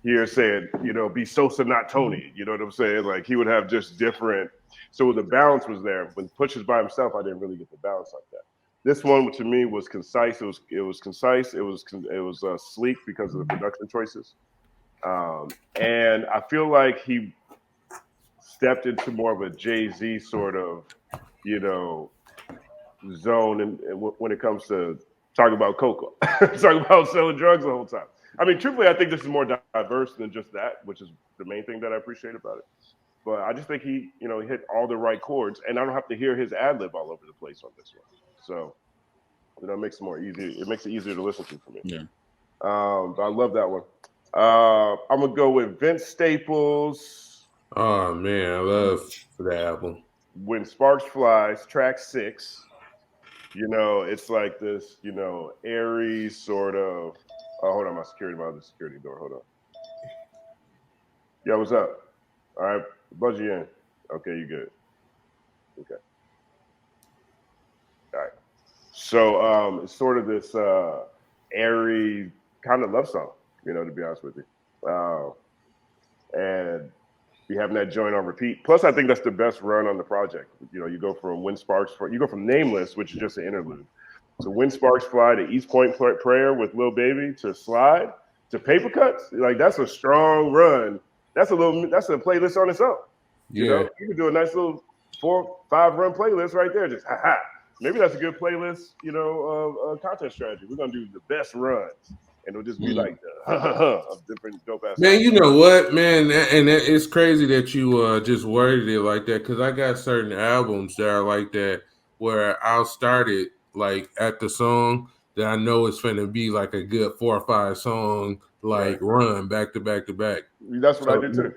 here saying, you know, be Sosa, not Tony. You know what I'm saying? Like he would have just different. So the balance was there. When Pusha's by himself, I didn't really get the balance like that. This one to me was concise. It was concise. It was sleek because of the production choices, and I feel like he stepped into more of a Jay-Z sort of, you know, zone and when it comes to talking about cocoa, talking about selling drugs the whole time. I mean, truthfully, I think this is more diverse than just that, which is the main thing that I appreciate about it. But I just think he, you know, hit all the right chords, and I don't have to hear his ad lib all over the place on this one. So, you know, it makes it more easy. It makes it easier to listen to for me. Yeah. But I love that one. I'm gonna go with Vince Staples. Oh man, I love that album. When Sparks Flies, track 6. You know, it's like this, you know, airy sort of. Oh, hold on, my other security door. Hold on. Yo, what's up? All right, buzz you in. Okay, you good. Okay. All right. So it's sort of this airy kind of love song, you know, to be honest with you. And be having that joint on repeat. Plus, I think that's the best run on the project. You know, you go from you go from Nameless, which is just an interlude, to When Sparks Fly, to East Point Prayer with Lil Baby, to Slide, to Paper Cuts. Like that's a strong run. That's a playlist on its own. You know, you can do a nice little 4-5 run playlist right there. Just maybe that's a good playlist. You know, content strategy. We're gonna do the best runs. And it'll just be like of different dope ass. Man, you know what, man, and it's crazy that you just worded it like that because I got certain albums that are like that where I'll start it like at the song that I know it's finna be like a good 4 or 5 song run back to back to back. That's what I did too.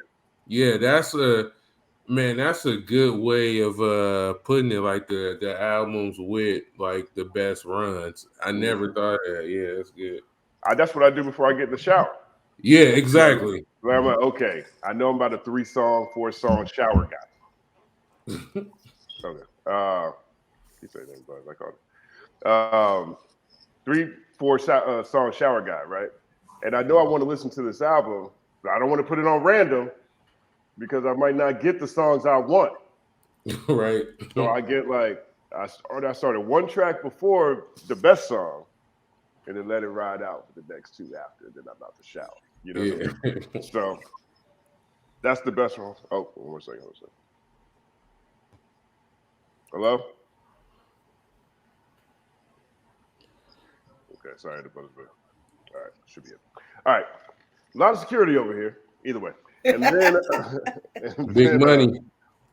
Yeah, that's a good way of putting it, like the albums with like the best runs. I never thought that. Yeah, that's good. That's what I do before I get in the shower. Yeah, exactly. Where I'm like, okay, I know I'm about a 3-song, 4-song shower guy. Okay. He said that, but I called it. 3-4 song shower guy, right? And I know I want to listen to this album, but I don't want to put it on random. because I might not get the songs I want. Right. So I get like I started one track before the best song, and then let it ride out for the next two after. Then I'm about to shout. You know what I mean? So that's the best one. Oh, one second. Hello? Okay, sorry, the buzzer. All right, should be it. All right, a lot of security over here. Either way, and then Big money.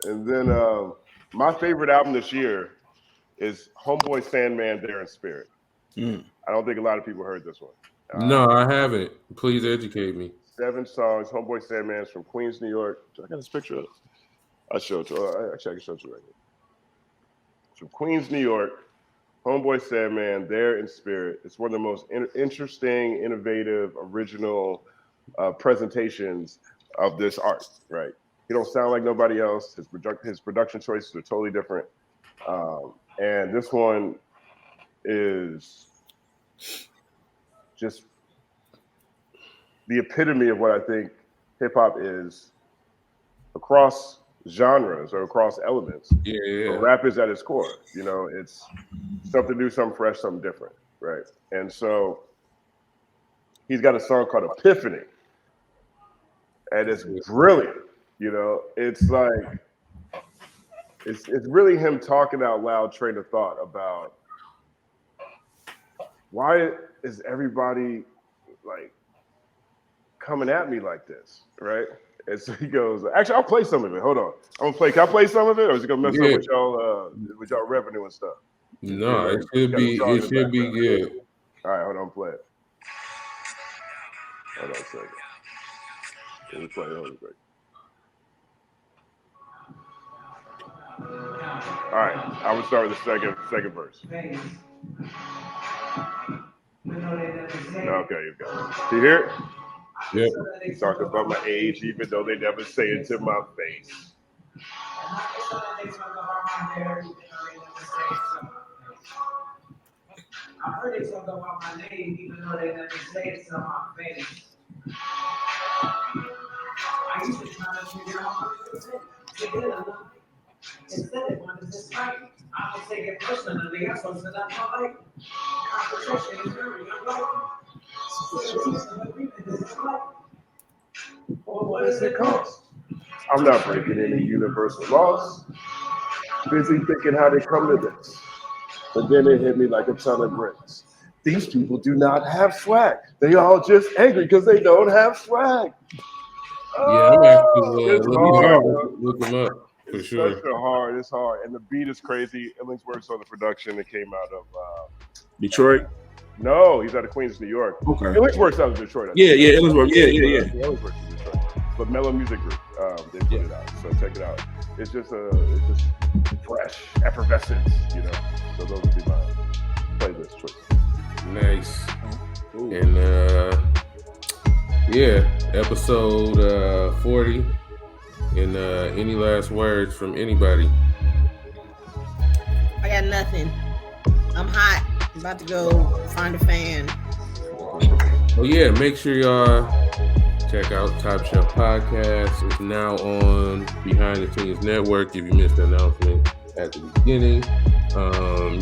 And then my favorite album this year is Homeboy Sandman There in Spirit. I don't think a lot of people heard this one. No, I haven't. Please educate me. 7 songs. Homeboy Sandman's from Queens, New York. I got this picture of it. I'll show it to you. Actually, I can show it to you right here. It's from Queens, New York. Homeboy Sandman There in Spirit. It's one of the most interesting, innovative, original presentations of this art, right? He don't sound like nobody else. His production choices are totally different. And this one is just the epitome of what I think hip hop is across genres or across elements. Yeah. But rap is at its core. You know, it's something new, something fresh, something different, right? And so he's got a song called Epiphany. And it's brilliant. You know, it's like it's really him talking out loud, train of thought about why is everybody like coming at me like this, right? And so he goes, actually, I'll play some of it. Hold on, can I play some of it, or is it gonna mess up with y'all revenue and stuff? No, it should be good. All right, hold on, play it. Hold on a second. Let me play it. Hold on a second. All right, I will start with the second verse. Okay, you got it. Do you hear it? Yep. Talk about my age, even though they never say it to my face. I heard they talk about my name, even though they never say it to my face. I used to try to figure out how to get it. Instead, it wanted to fight. I don't take it personally. I supposed to not fight. Competition is very unlikely. Well, what does it cost? I'm not breaking any universal laws. Busy thinking how they come to this. But then it hit me like a ton of bricks. These people do not have swag. They all just angry because they don't have swag. Yeah, I'm actually look them up. For sure. It's hard. And the beat is crazy. Illings works on the production that came out of Detroit. No, he's out of Queens, New York. Okay. Illings works out of Detroit. Yeah, Illings works. Yeah. Illings works in Detroit. But Mellow Music Group, they put it out. So check it out. It's just fresh effervescence, you know. So those would be my playlist choices. Nice. Ooh. And episode 40. And any last words from anybody? I got nothing. I'm hot. I'm about to go find a fan. Oh yeah, make sure y'all check out Top Shelf Podcast. It's now on Behind the Scenes Network. If you missed the announcement at the beginning,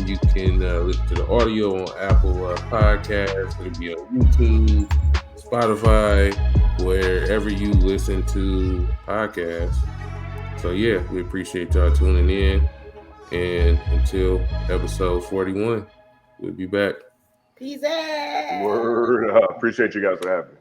you can listen to the audio on Apple Podcasts. It'll be on YouTube, Spotify, wherever you listen to podcasts. So yeah, we appreciate y'all tuning in. And until episode 41, we'll be back. Peace out. Word up. Appreciate you guys for having me.